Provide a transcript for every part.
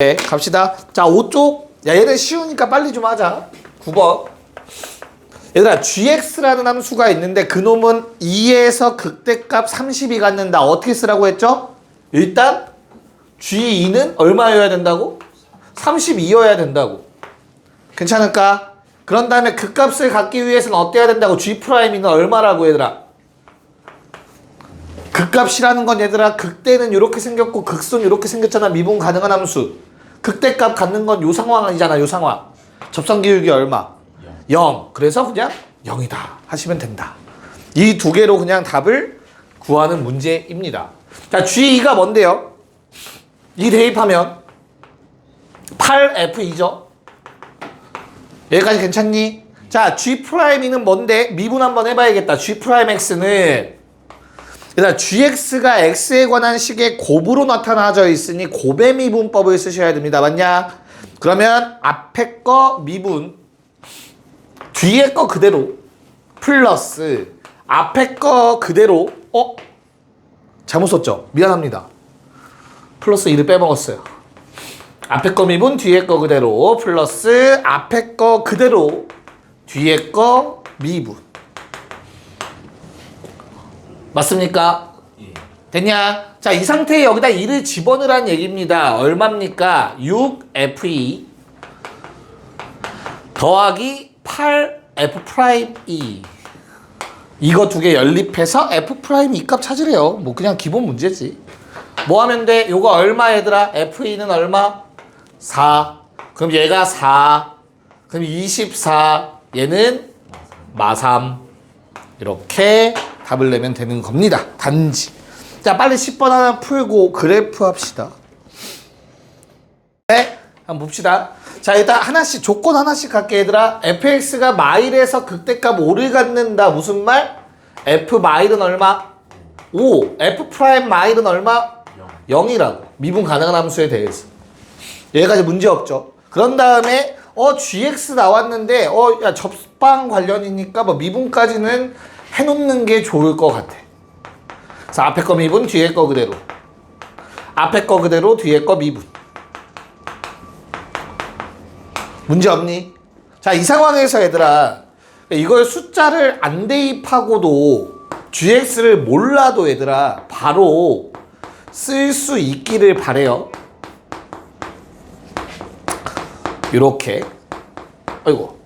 네, 갑시다. 자, 5쪽. 야, 얘는 쉬우니까 빨리 좀 하자. 9번. 얘들아, gx라는 함수가 있는데 그놈은 2에서 극대값 30이 갖는다. 어떻게 쓰라고 했죠? 일단 g2는 얼마여야 된다고? 32여야 된다고. 괜찮을까? 그런 다음에 극값을 갖기 위해서는 어때야 된다고? g'는 얼마라고 얘들아? 극값이라는 건 얘들아, 극대는 이렇게 생겼고 극소는 이렇게 생겼잖아. 미분 가능한 함수. 극대값 갖는 건 요 상황이잖아. 요 상황. 접선기울기 얼마? 0. 그래서 그냥 0이다 하시면 된다. 이 두 개로 그냥 답을 구하는 문제입니다. 자, G2가 뭔데요? 이 대입하면 8F2죠. 여기까지 괜찮니? 자, G'는 뭔데? 미분 한번 해봐야겠다. G'X는 일단 gx가 x에 관한 식의 곱으로 나타나져 있으니 곱의 미분법을 쓰셔야 됩니다. 맞냐? 그러면 앞에 거 미분, 뒤에 거 그대로 플러스 앞에 거 그대로 잘못 썼죠? 미안합니다. 플러스 1을 빼먹었어요. 앞에 거 미분, 뒤에 거 그대로 플러스 앞에 거 그대로 뒤에 거 미분. 맞습니까? 됐냐? 자, 이 상태에 여기다 2를 집어넣으란 얘기입니다. 얼마입니까? 6F2 더하기 8F'2 이거 두 개 연립해서 F' 이 값 찾으래요. 뭐 그냥 기본 문제지. 뭐 하면 돼? 요거 얼마 얘들아? F2는 얼마? 4. 그럼 얘가 4. 그럼 24. 얘는 마3. 이렇게 답을 내면 되는 겁니다. 단지. 자, 빨리 10번 하나 풀고 그래프 합시다. 네, 한번 봅시다. 자, 일단 하나씩 조건 하나씩 갈게 얘들아. fx가 마일에서 극대값 5를 갖는다. 무슨 말? f 마일은 얼마? 5. f 프라임 마일은 얼마? 0이라고. 미분 가능한 함수에 대해서. 여기까지 문제 없죠. 그런 다음에 gx 나왔는데 야 접방 관련이니까 뭐 미분까지는 해놓는 게 좋을 것 같아. 그래서 앞에 거 미분, 뒤에 거 그대로. 앞에 거 그대로, 뒤에 거 미분. 문제 없니? 자, 이 상황에서 얘들아, 이걸 숫자를 안 대입하고도 gx를 몰라도 얘들아 바로 쓸 수 있기를 바래요. 요렇게. 아이고.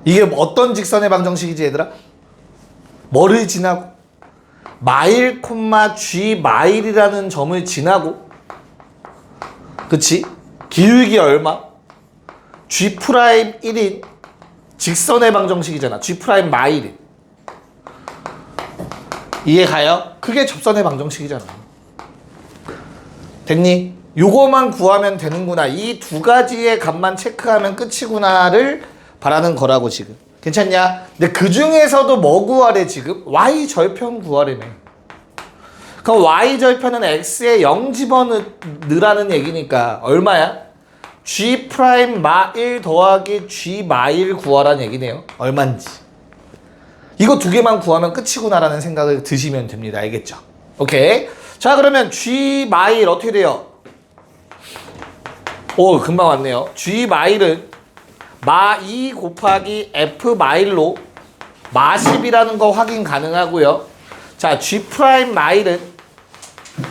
이게 어떤 직선의 방정식이지 얘들아? 뭐를 지나고? 마일, G 마일이라는 점을 지나고. 그치? 기울기 얼마? G 프라임 1인 직선의 방정식이잖아. G 프라임 마일인. 이해가요? 그게 접선의 방정식이잖아. 됐니? 요거만 구하면 되는구나. 이 두 가지의 값만 체크하면 끝이구나를 바라는 거라고 지금. 괜찮냐? 근데 그 중에서도 뭐 구하래 지금? y절편 구하래네. 그럼 y절편은 x에 0 집어넣으라는 얘기니까 얼마야? g 프라임 마1 더하기 g 마일 구하라는 얘기네요. 얼만지. 이거 두 개만 구하면 끝이구나라는 생각을 드시면 됩니다. 알겠죠? 오케이. 자, 그러면 g 마일 어떻게 돼요? 오, 금방 왔네요. g 마일은 마2 곱하기 f 마일로 마10이라는 거 확인 가능하고요. 자, g 프라임 마일은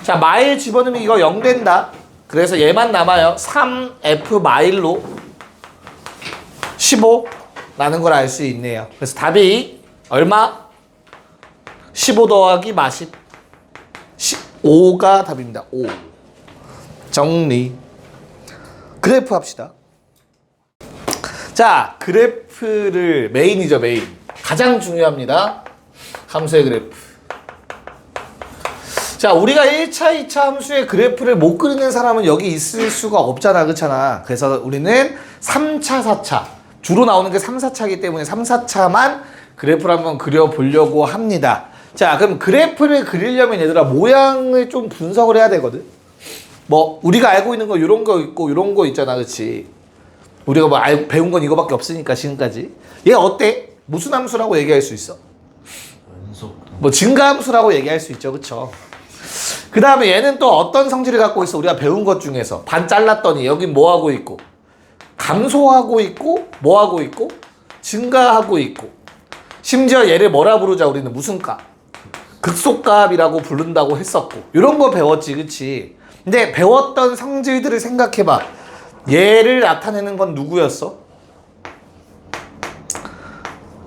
자, 마일 집어넣으면 이거 0 된다. 그래서 얘만 남아요. 3f 마일로 15라는 걸 알 수 있네요. 그래서 답이 얼마? 15 더하기 마10 15가 답입니다. 5. 정리. 그래프 합시다. 자, 그래프를 메인이죠, 메인. 가장 중요합니다. 함수의 그래프. 자, 우리가 1차, 2차 함수의 그래프를 못 그리는 사람은 여기 있을 수가 없잖아, 그렇잖아. 그래서 우리는 3차, 4차. 주로 나오는 게 3, 4차이기 때문에 3, 4차만 그래프를 한번 그려보려고 합니다. 자, 그럼 그래프를 그리려면 얘들아 모양을 좀 분석을 해야 되거든. 뭐 우리가 알고 있는 거 이런 거 있고 이런 거 있잖아, 그렇지? 우리가 뭐 배운 건 이거밖에 없으니까 지금까지. 얘 어때? 무슨 함수라고 얘기할 수 있어? 뭐 증가함수라고 얘기할 수 있죠, 그쵸? 그 다음에 얘는 또 어떤 성질을 갖고 있어? 우리가 배운 것 중에서 반 잘랐더니 여긴 뭐 하고 있고 감소하고 있고 뭐 하고 있고 증가하고 있고 심지어 얘를 뭐라 부르자 우리는 무슨 값? 극소값이라고 부른다고 했었고 이런 거 배웠지 그치? 근데 배웠던 성질들을 생각해봐. 얘를 나타내는 건 누구였어?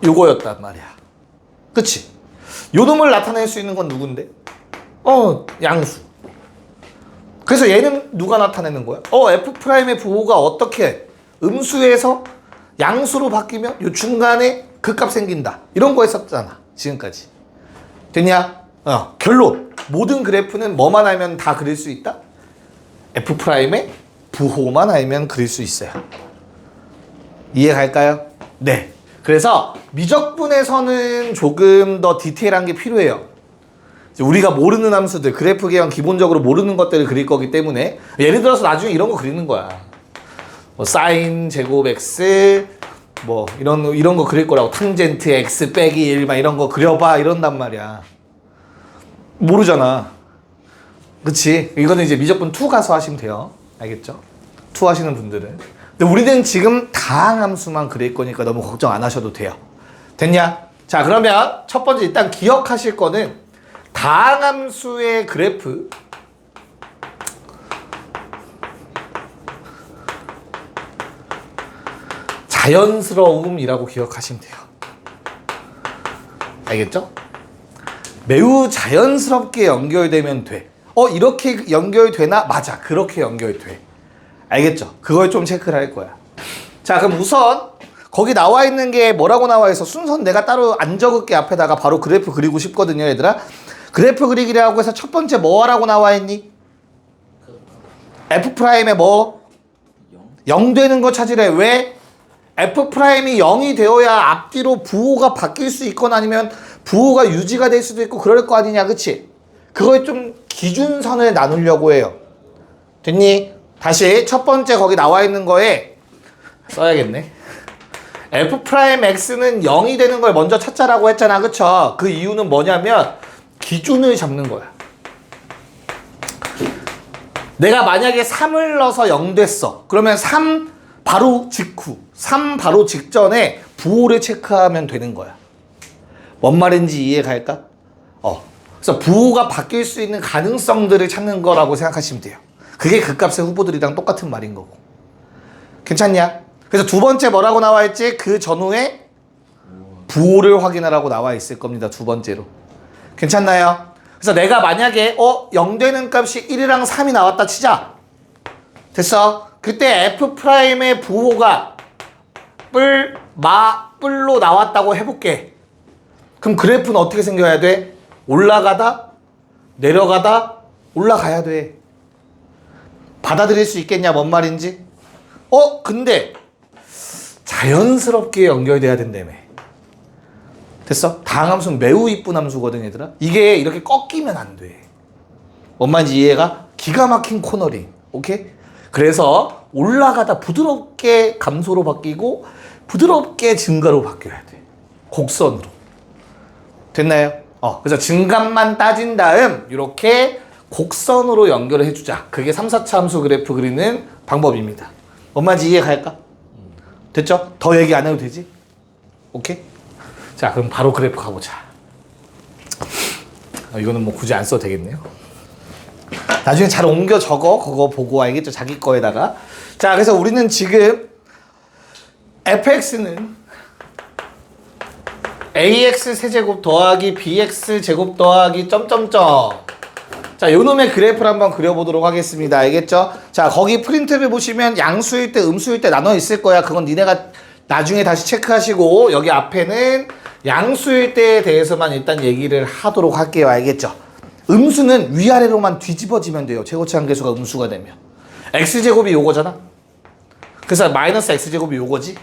요거였단 말이야. 그치? 요 놈을 나타낼 수 있는 건 누군데? 양수. 그래서 얘는 누가 나타내는 거야? F'의 부호가 어떻게 음수에서 양수로 바뀌면 요 중간에 극값 생긴다. 이런 거 했었잖아. 지금까지. 됐냐? 결론. 모든 그래프는 뭐만 알면 다 그릴 수 있다? F'의 부호만 알면 그릴 수 있어요. 이해 갈까요? 네. 그래서 미적분에서는 조금 더 디테일한 게 필요해요. 우리가 모르는 함수들, 그래프 계형 기본적으로 모르는 것들을 그릴 거기 때문에 예를 들어서 나중에 이런 거 그리는 거야. 뭐 사인 제곱 x 뭐 이런 거 그릴 거라고. 탕젠트 x 빼기 1 막 이런 거 그려봐 이런단 말이야. 모르잖아. 그치? 이거는 이제 미적분 2 가서 하시면 돼요. 알겠죠? 2 하시는 분들은. 근데 우리는 지금 다항함수만 그릴 거니까 너무 걱정 안 하셔도 돼요. 됐냐? 자, 그러면 첫 번째 일단 기억하실 거는 다항함수의 그래프 자연스러움이라고 기억하시면 돼요. 알겠죠? 매우 자연스럽게 연결되면 돼. 이렇게 연결되나? 맞아. 그렇게 연결돼. 알겠죠? 그걸 좀 체크를 할 거야. 자, 그럼 우선 거기 나와 있는 게 뭐라고 나와 있어? 순서는 내가 따로 안 적을게. 앞에다가 바로 그래프 그리고 싶거든요, 얘들아. 그래프 그리기라고 해서 첫 번째 뭐라고 나와 있니? F'의 뭐? 0 되는 거 찾으래. 왜? F'이 0이 되어야 앞뒤로 부호가 바뀔 수 있거나 아니면 부호가 유지가 될 수도 있고 그럴 거 아니냐, 그치? 그걸 좀 기준선을 나누려고 해요. 됐니? 다시 첫 번째 거기 나와 있는 거에 써야겠네. F'X는 0이 되는 걸 먼저 찾자라고 했잖아, 그쵸? 그 이유는 뭐냐면 기준을 잡는 거야. 내가 만약에 3을 넣어서 0 됐어. 그러면 3 바로 직후, 3 바로 직전에 부호를 체크하면 되는 거야. 뭔 말인지 이해 갈까? 그래서 부호가 바뀔 수 있는 가능성들을 찾는 거라고 생각하시면 돼요. 그게 극값의 후보들이랑 똑같은 말인 거고. 괜찮냐? 그래서 두 번째 뭐라고 나와 있지? 그 전후에 부호를 확인하라고 나와 있을 겁니다. 두 번째로. 괜찮나요? 그래서 내가 만약에 0 되는 값이 1이랑 3이 나왔다 치자. 됐어? 그때 F'의 부호가 뿔로 나왔다고 해볼게. 그럼 그래프는 어떻게 생겨야 돼? 올라가다, 내려가다, 올라가야 돼. 받아들일 수 있겠냐? 뭔 말인지? 근데 자연스럽게 연결돼야 된다며. 됐어? 다항함수는 매우 이쁜 함수거든, 얘들아. 이게 이렇게 꺾이면 안 돼. 뭔 말인지 이해가? 기가 막힌 코너링. 오케이? 그래서 올라가다 부드럽게 감소로 바뀌고 부드럽게 증가로 바뀌어야 돼. 곡선으로. 됐나요? 그래서 증감만 따진 다음 이렇게 곡선으로 연결을 해주자. 그게 3, 4차 함수 그래프 그리는 방법입니다. 뭔 말인지 이해 갈까? 됐죠? 더 얘기 안 해도 되지? 오케이? 자, 그럼 바로 그래프 가보자. 이거는 뭐 굳이 안 써도 되겠네요. 나중에 잘 옮겨 적어. 그거 보고 알겠죠? 자기 거에다가. 자, 그래서 우리는 지금 fx는 ax 세제곱 더하기 bx 제곱 더하기 점점점. 자, 요 놈의 그래프를 한번 그려보도록 하겠습니다. 알겠죠? 자, 거기 프린트를 보시면 양수일 때 음수일 때 나눠 있을 거야. 그건 니네가 나중에 다시 체크하시고, 여기 앞에는 양수일 때에 대해서만 일단 얘기를 하도록 할게요. 알겠죠? 음수는 위아래로만 뒤집어지면 돼요. 최고치 한계수가 음수가 되면. x제곱이 요거잖아. 그래서 마이너스 x제곱이 요거지.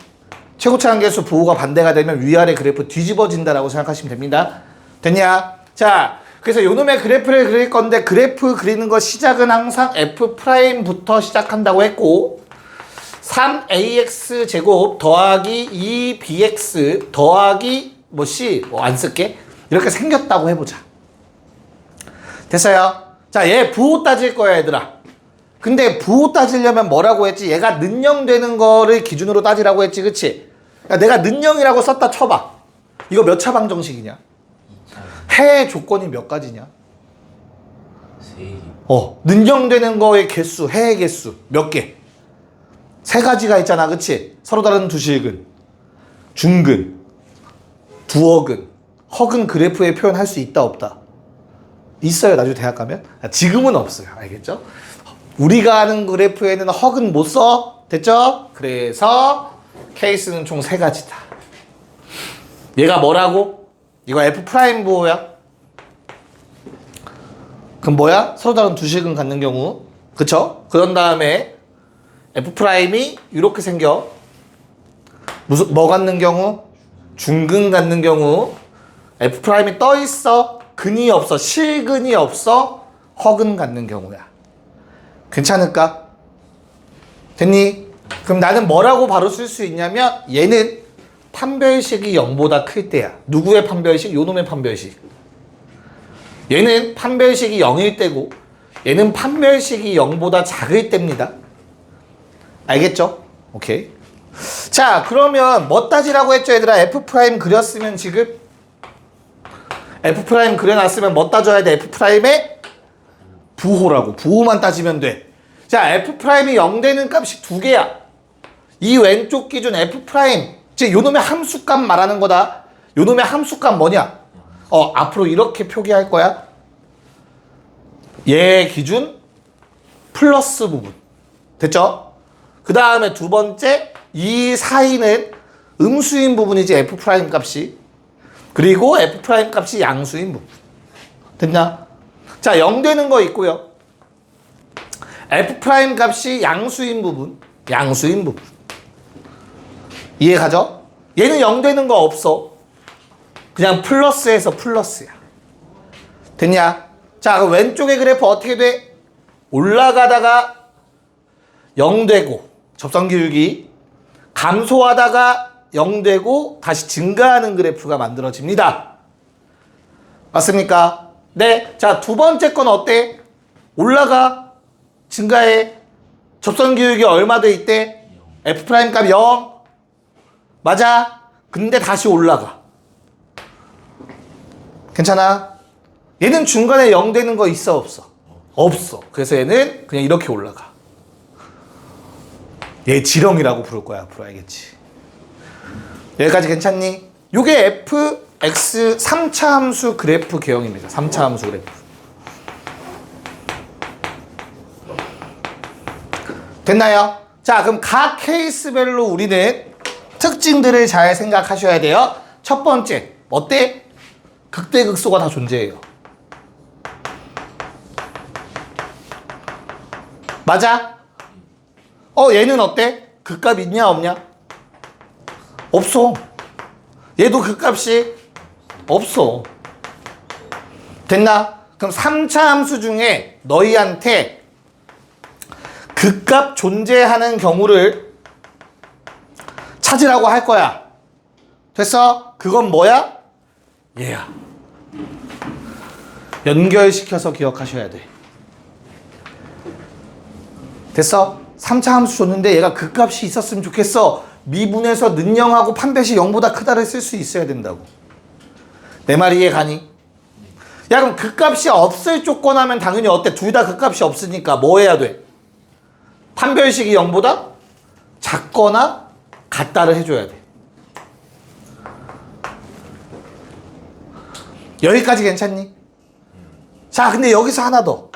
최고치 한계수 부호가 반대가 되면 위아래 그래프 뒤집어진다라고 생각하시면 됩니다. 됐냐? 자, 그래서 요놈의 그래프를 그릴 건데, 그래프 그리는 거 시작은 항상 F'부터 시작한다고 했고, 3ax 제곱 더하기 2bx 더하기 C 안 쓸게. 이렇게 생겼다고 해보자. 됐어요? 자, 얘 부호 따질 거야, 얘들아. 근데 부호 따지려면 뭐라고 했지? 얘가 는영되는 거를 기준으로 따지라고 했지, 그치? 야, 내가 는영이라고 썼다 쳐봐. 이거 몇 차 방정식이냐? 해 조건이 몇 가지냐? 는영되는 거의 개수, 해의 개수 몇 개? 세 가지가 있잖아, 그치? 서로 다른 두실근, 중근, 두어근, 허근 그래프에 표현할 수 있다, 없다? 있어요, 나중에 대학 가면? 지금은 없어요, 알겠죠? 우리가 아는 그래프에는 허근 못 써, 됐죠? 그래서 케이스는 총 세 가지다. 얘가 뭐라고? 이거 F 프라임 부호야. 그럼 뭐야? 서로 다른 두실근 갖는 경우, 그쵸? 그런 다음에 F 프라임이 이렇게 생겨. 뭐 갖는 경우? 중근 갖는 경우. F 프라임이 떠 있어. 근이 없어. 실근이 없어. 허근 갖는 경우야. 괜찮을까? 됐니? 그럼 나는 뭐라고 바로 쓸 수 있냐면 얘는 판별식이 0보다 클 때야. 누구의 판별식? 요놈의 판별식. 얘는 판별식이 0일 때고 얘는 판별식이 0보다 작을 때입니다. 알겠죠? 오케이. 자, 그러면 뭐 따지라고 했죠, 얘들아? F 프라임 그렸으면 지금 F 프라임 그려놨으면 뭐 따져야 돼? F 프라임의 부호라고. 부호만 따지면 돼. 자, F 프라임이 0 되는 값이 두 개야. 이 왼쪽 기준 F 프라임, 즉 요놈의 함수값 말하는 거다. 요놈의 함수값 뭐냐? 앞으로 이렇게 표기할 거야. 얘 기준 플러스 부분. 됐죠? 그 다음에 두 번째, 이 사이는 음수인 부분이지, F 프라임 값이. 그리고 F 프라임 값이 양수인 부분. 됐냐? 자, 0 되는 거 있고요. F 프라임 값이 양수인 부분. 양수인 부분. 이해 가죠? 얘는 0 되는 거 없어. 그냥 플러스에서 플러스야. 됐냐? 자, 그럼 왼쪽의 그래프 어떻게 돼? 올라가다가 0 되고 접선 기울기, 감소하다가 0 되고 다시 증가하는 그래프가 만들어집니다. 맞습니까? 네. 자, 두 번째 건 어때? 올라가, 증가해. 접선 기울기 얼마 돼 있대? F 프라임 값 0. 맞아. 근데 다시 올라가. 괜찮아? 얘는 중간에 0 되는 거 있어, 없어? 없어. 그래서 얘는 그냥 이렇게 올라가. 얘 지렁이라고 부를 거야, 앞으로. 알겠지? 여기까지 괜찮니? 요게 f, x 3차 함수 그래프 개형입니다. 3차 함수 그래프. 됐나요? 자, 그럼 각 케이스별로 우리는 특징들을 잘 생각하셔야 돼요. 첫 번째, 어때? 극대극소가 다 존재해요. 맞아? 얘는 어때? 극값 있냐, 없냐? 없어. 얘도 극값이 없어. 됐나? 그럼 3차 함수 중에 너희한테 극값 존재하는 경우를 찾으라고 할 거야. 됐어? 그건 뭐야? 얘야. 연결시켜서 기억하셔야 돼. 됐어? 3차 함수 줬는데 얘가 극값이 있었으면 좋겠어. 미분에서 는영하고 판별식 0보다 크다를 쓸 수 있어야 된다고. 내 말 이해 가니? 야, 그럼 극값이 없을 조건 하면 당연히 어때? 둘 다 극값이 없으니까 뭐 해야 돼? 판별식이 0보다 작거나 같다를 해줘야 돼. 여기까지 괜찮니? 자, 근데 여기서 하나 더.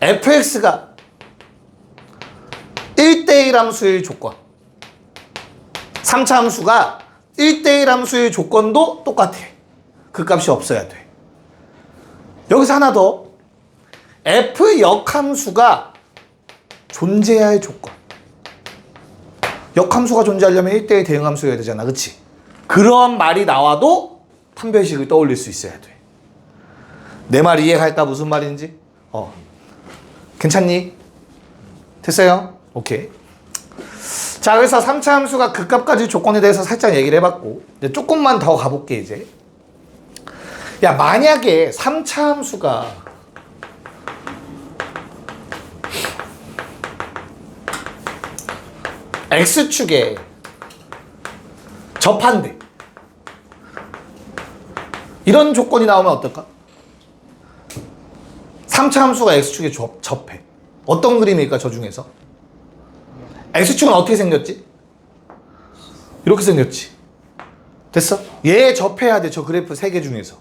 fx가 1대1 함수의 조건. 3차 함수가 1대1 함수의 조건도 똑같아. 그 값이 없어야 돼. 여기서 하나 더. f 역함수가 존재해야 할 조건. 역함수가 존재하려면 1대1 대응함수여야 되잖아. 그치? 그런 말이 나와도 판별식을 떠올릴 수 있어야 돼. 내 말 이해할까? 무슨 말인지? 괜찮니? 됐어요? 오케이. 자, 그래서 3차 함수가 극값까지 조건에 대해서 살짝 얘기를 해봤고, 이제 조금만 더 가볼게, 이제. 야, 만약에 3차 함수가 X축에 접한대. 이런 조건이 나오면 어떨까? 3차 함수가 X축에 접해. 어떤 그림일까, 저 중에서? X축은 어떻게 생겼지? 이렇게 생겼지. 됐어? 얘 접해야 돼, 저 그래프 3개 중에서.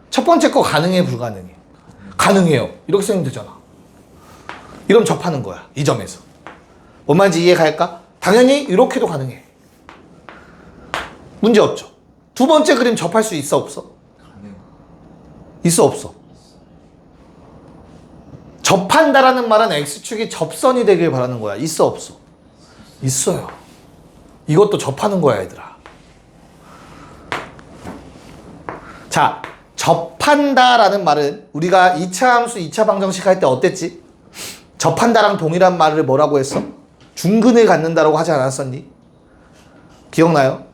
첫 번째 거 가능해, 불가능해? 가능해요. 이렇게 쓰면 되잖아. 이러면 접하는 거야, 이 점에서. 뭔 말인지 이해갈까? 당연히 이렇게도 가능해. 문제 없죠. 두 번째 그림 접할 수 있어, 없어? 있어, 없어? 접한다라는 말은 X축이 접선이 되길 바라는 거야. 있어, 없어? 있어요. 이것도 접하는 거야, 얘들아. 자, 접한다라는 말은 우리가 2차 함수, 2차 방정식 할 때 어땠지? 접한다랑 동일한 말을 뭐라고 했어? 중근을 갖는다라고 하지 않았었니? 기억나요?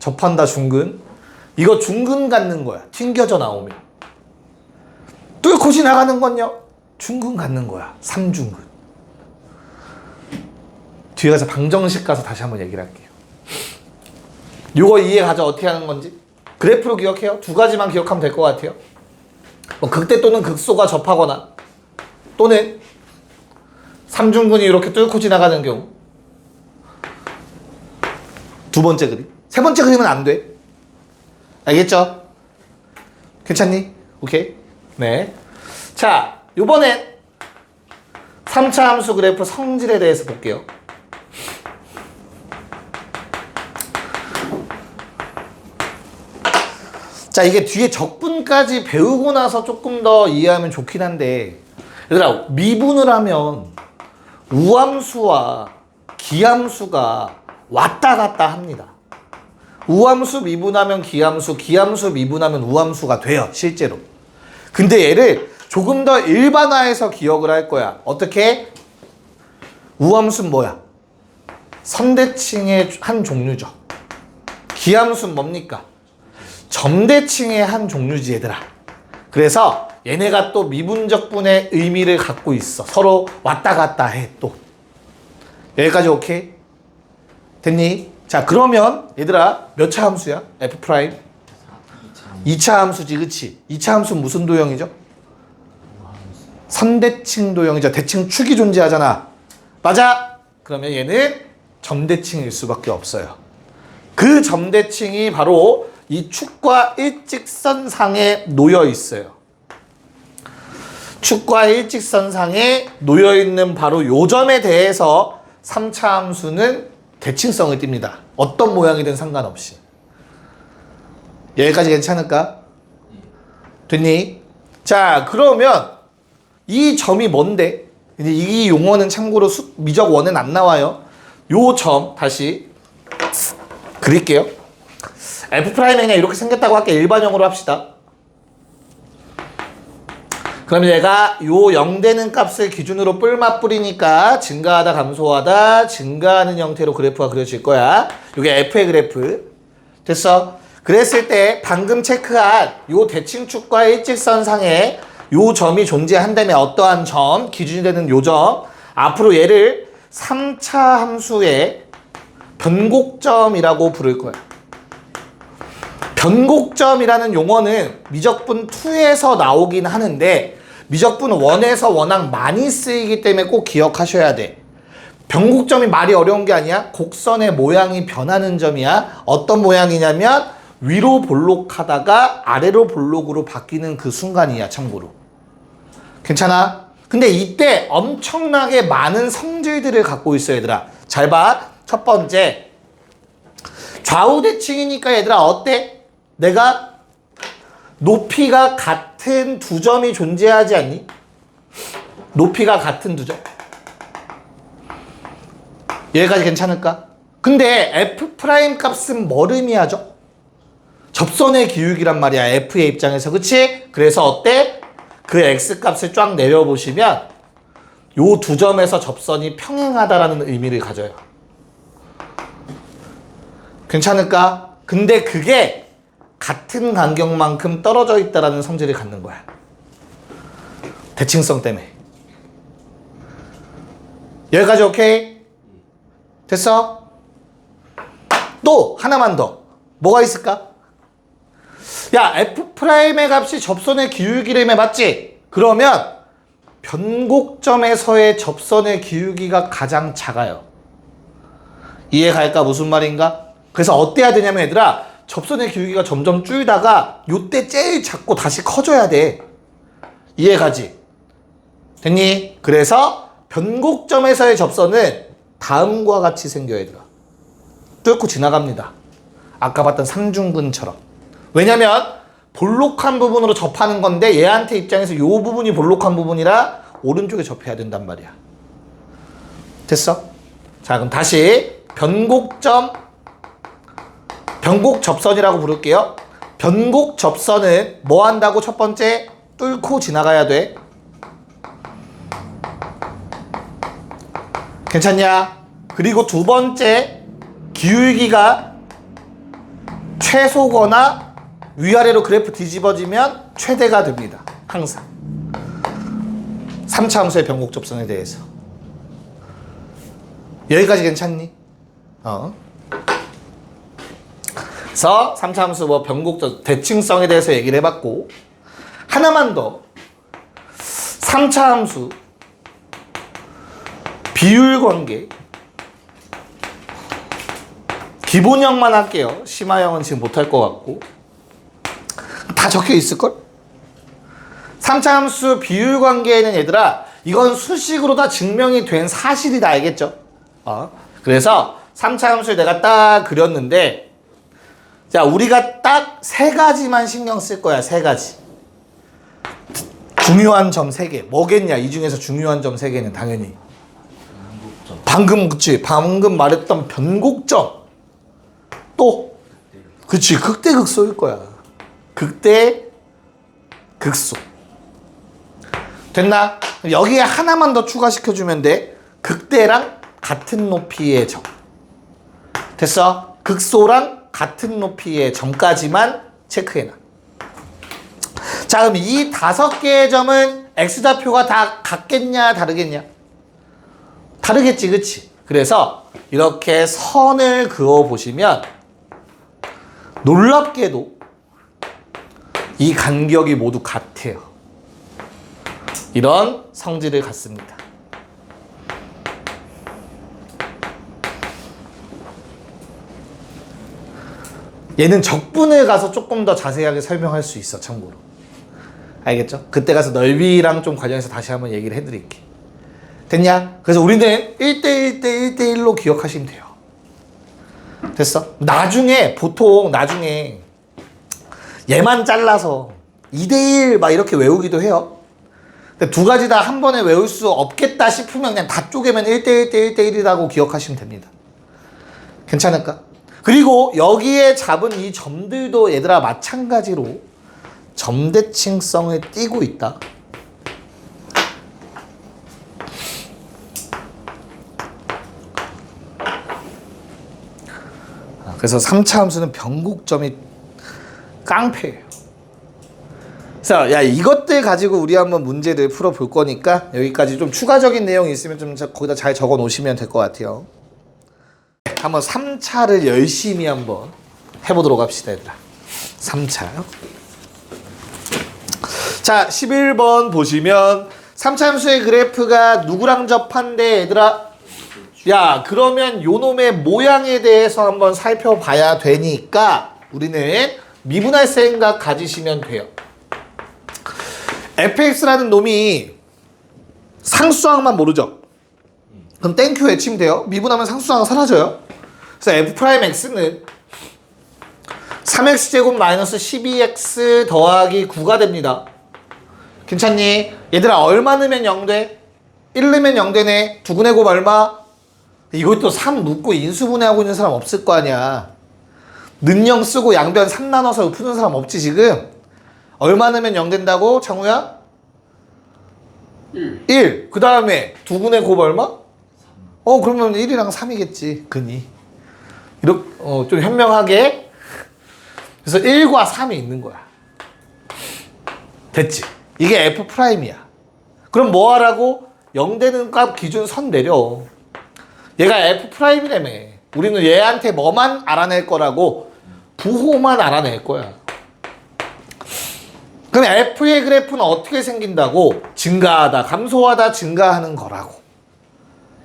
접한다, 중근. 이거 중근 갖는 거야. 튕겨져 나오면. 뚫고 지나가는 건요? 중근 갖는 거야. 3중근. 뒤에 가서 방정식 가서 다시 한번 얘기를 할게요. 요거 이해가죠? 어떻게 하는 건지? 그래프로 기억해요? 두 가지만 기억하면 될 것 같아요. 뭐 극대 또는 극소가 접하거나 또는 3중근이 이렇게 뚫고 지나가는 경우. 두 번째 그림. 세 번째 그림은 안 돼. 알겠죠? 괜찮니? 오케이? 네. 자, 요번엔 3차 함수 그래프 성질에 대해서 볼게요. 자, 이게 뒤에 적분까지 배우고 나서 조금 더 이해하면 좋긴 한데, 얘들아, 미분을 하면 우함수와 기함수가 왔다 갔다 합니다. 우함수 미분하면 기함수, 기함수 미분하면 우함수가 돼요, 실제로. 근데 얘를 조금 더 일반화해서 기억을 할 거야. 어떻게? 우함수는 뭐야? 선대칭의 한 종류죠. 기함수는 뭡니까? 점대칭의 한 종류지, 얘들아. 그래서 얘네가 또 미분적분의 의미를 갖고 있어. 서로 왔다 갔다 해, 또. 여기까지 오케이? 됐니? 자, 그러면 얘들아, 몇 차 함수야? F 프라임? 2차 함수지, 그치? 2차 함수는 무슨 도형이죠? 선대칭 도형이죠. 대칭축이 존재하잖아. 맞아? 그러면 얘는 점대칭일 수밖에 없어요. 그 점대칭이 바로 이 축과 일직선상에 놓여 있어요. 축과 일직선상에 놓여 있는 바로 요 점에 대해서 3차 함수는 대칭성을 띱니다. 어떤 모양이든 상관없이. 여기까지 괜찮을까? 됐니? 자, 그러면 이 점이 뭔데? 이제 이 용어는 참고로 미적 원은 안 나와요. 요 점 다시 그릴게요. F'이 그냥 이렇게 생겼다고 할게. 일반형으로 합시다. 그럼 얘가 요 0 되는 값을 기준으로 뿔맛 뿌리니까 증가하다 감소하다 증가하는 형태로 그래프가 그려질 거야. 요게 F의 그래프. 됐어? 그랬을 때 방금 체크한 요 대칭축과 일직선상에 요 점이 존재한다면 어떠한 점, 기준이 되는 요 점, 앞으로 얘를 3차 함수의 변곡점이라고 부를 거야. 변곡점이라는 용어는 미적분 2에서 나오긴 하는데 미적분 1에서 워낙 많이 쓰이기 때문에 꼭 기억하셔야 돼. 변곡점이 말이 어려운 게 아니야. 곡선의 모양이 변하는 점이야. 어떤 모양이냐면 위로 볼록하다가 아래로 볼록으로 바뀌는 그 순간이야, 참고로. 괜찮아? 근데 이때 엄청나게 많은 성질들을 갖고 있어, 얘들아. 잘 봐. 첫 번째, 좌우 대칭이니까 얘들아 어때? 내가 높이가 같은 두 점이 존재하지 않니? 높이가 같은 두 점. 여기까지 괜찮을까? 근데 F' 값은 뭘 의미하죠? 접선의 기울기란 말이야, F의 입장에서. 그치? 그래서 어때? 그 X 값을 쫙 내려보시면 요 두 점에서 접선이 평행하다라는 의미를 가져요. 괜찮을까? 근데 그게 같은 간격만큼 떨어져 있다라는 성질을 갖는 거야. 대칭성 때문에. 여기까지 오케이? 됐어? 또 하나만 더. 뭐가 있을까? 야, F'의 값이 접선의 기울기라며 맞지? 그러면 변곡점에서의 접선의 기울기가 가장 작아요. 이해갈까? 무슨 말인가? 그래서 어때야 되냐면 얘들아, 접선의 기울기가 점점 줄다가 요때 제일 작고 다시 커져야 돼. 이해가지? 됐니? 그래서 변곡점에서의 접선은 다음과 같이 생겨야 얘들아. 뚫고 지나갑니다. 아까 봤던 상중근처럼. 왜냐면 볼록한 부분으로 접하는 건데 얘한테 입장에서 요 부분이 볼록한 부분이라 오른쪽에 접해야 된단 말이야. 됐어? 자, 그럼 다시 변곡접선이라고 부를게요. 변곡접선은 뭐 한다고? 첫 번째, 뚫고 지나가야 돼. 괜찮냐? 그리고 두 번째, 기울기가 최소거나 위아래로 그래프 뒤집어지면 최대가 됩니다. 항상. 3차 함수의 변곡접선에 대해서. 여기까지 괜찮니? 그래서 3차 함수 뭐 변곡접 대칭성에 대해서 얘기를 해봤고, 하나만 더. 3차 함수 비율관계 기본형만 할게요. 심화형은 지금 못할 것 같고 다 적혀 있을걸? 3차 함수 비율관계에는 얘들아, 이건 수식으로 다 증명이 된 사실이다. 알겠죠? 그래서 3차 함수를 내가 딱 그렸는데, 자, 우리가 딱 세 가지만 신경 쓸 거야. 세 가지. 중요한 점 3개. 뭐겠냐? 이 중에서 중요한 점 3개는 당연히 방금 말했던 변곡점. 또 그치, 극대극소일 거야. 극대극소. 됐나? 여기에 하나만 더 추가시켜주면 돼. 극대랑 같은 높이의 점. 됐어? 극소랑 같은 높이의 점까지만 체크해놔. 자, 그럼 이 5개의 점은 x좌표가 다 같겠냐 다르겠냐? 다르겠지, 그치? 그래서 이렇게 선을 그어보시면 놀랍게도 이 간격이 모두 같아요. 이런 성질을 갖습니다. 얘는 적분을 가서 조금 더 자세하게 설명할 수 있어, 참고로. 알겠죠? 그때 가서 넓이랑 좀 관련해서 다시 한번 얘기를 해드릴게. 됐냐? 그래서 우리는 1대1 대 1대1로 기억하시면 돼요. 됐어? 보통 나중에 얘만 잘라서 2대1 막 이렇게 외우기도 해요. 두 가지 다 한 번에 외울 수 없겠다 싶으면 그냥 다 쪼개면 1대1 대 1대1이라고 기억하시면 됩니다. 괜찮을까? 그리고 여기에 잡은 이 점들도 얘들아 마찬가지로 점대칭성을 띠고 있다. 그래서 3차 함수는 변곡점이 깡패예요. 그래서 야, 이것들 가지고 우리 한번 문제를 풀어볼 거니까 여기까지 좀 추가적인 내용이 있으면 좀 거기다 잘 적어 놓으시면 될 것 같아요. 한번 3차를 열심히 한번 해보도록 합시다, 얘들아. 3차. 자, 11번 보시면 3차 함수의 그래프가 누구랑 접한데, 얘들아? 야, 그러면 요 놈의 모양에 대해서 한번 살펴봐야 되니까 우리는 미분할 생각 가지시면 돼요. fx라는 놈이 상수항만 모르죠? 그럼 땡큐 외치면 돼요. 미분하면 상수항은 사라져요. 그래서 f'x는 3x제곱 마이너스 12x 더하기 9가 됩니다. 괜찮니? 얘들아, 얼마 넣으면 0 돼? 1 넣으면 0 되네. 2분의 곱 얼마? 이것도 3 묻고 인수분해하고 있는 사람 없을 거 아니야. 는영 쓰고 양변 3 나눠서 푸는 사람 없지 지금? 얼마 넣으면 0 된다고? 창우야? 1. 그 다음에 2분의 곱 얼마? 그러면 1이랑 3이겠지. 근이. 이렇게 좀 현명하게. 그래서 1과 3이 있는 거야. 됐지? 이게 F'이야. 그럼 뭐 하라고? 0 되는 값 기준 선 내려. 얘가 F'이라며. 우리는 얘한테 뭐만 알아낼 거라고? 부호만 알아낼 거야. 그럼 f의 그래프는 어떻게 생긴다고? 증가하다, 감소하다, 증가하는 거라고.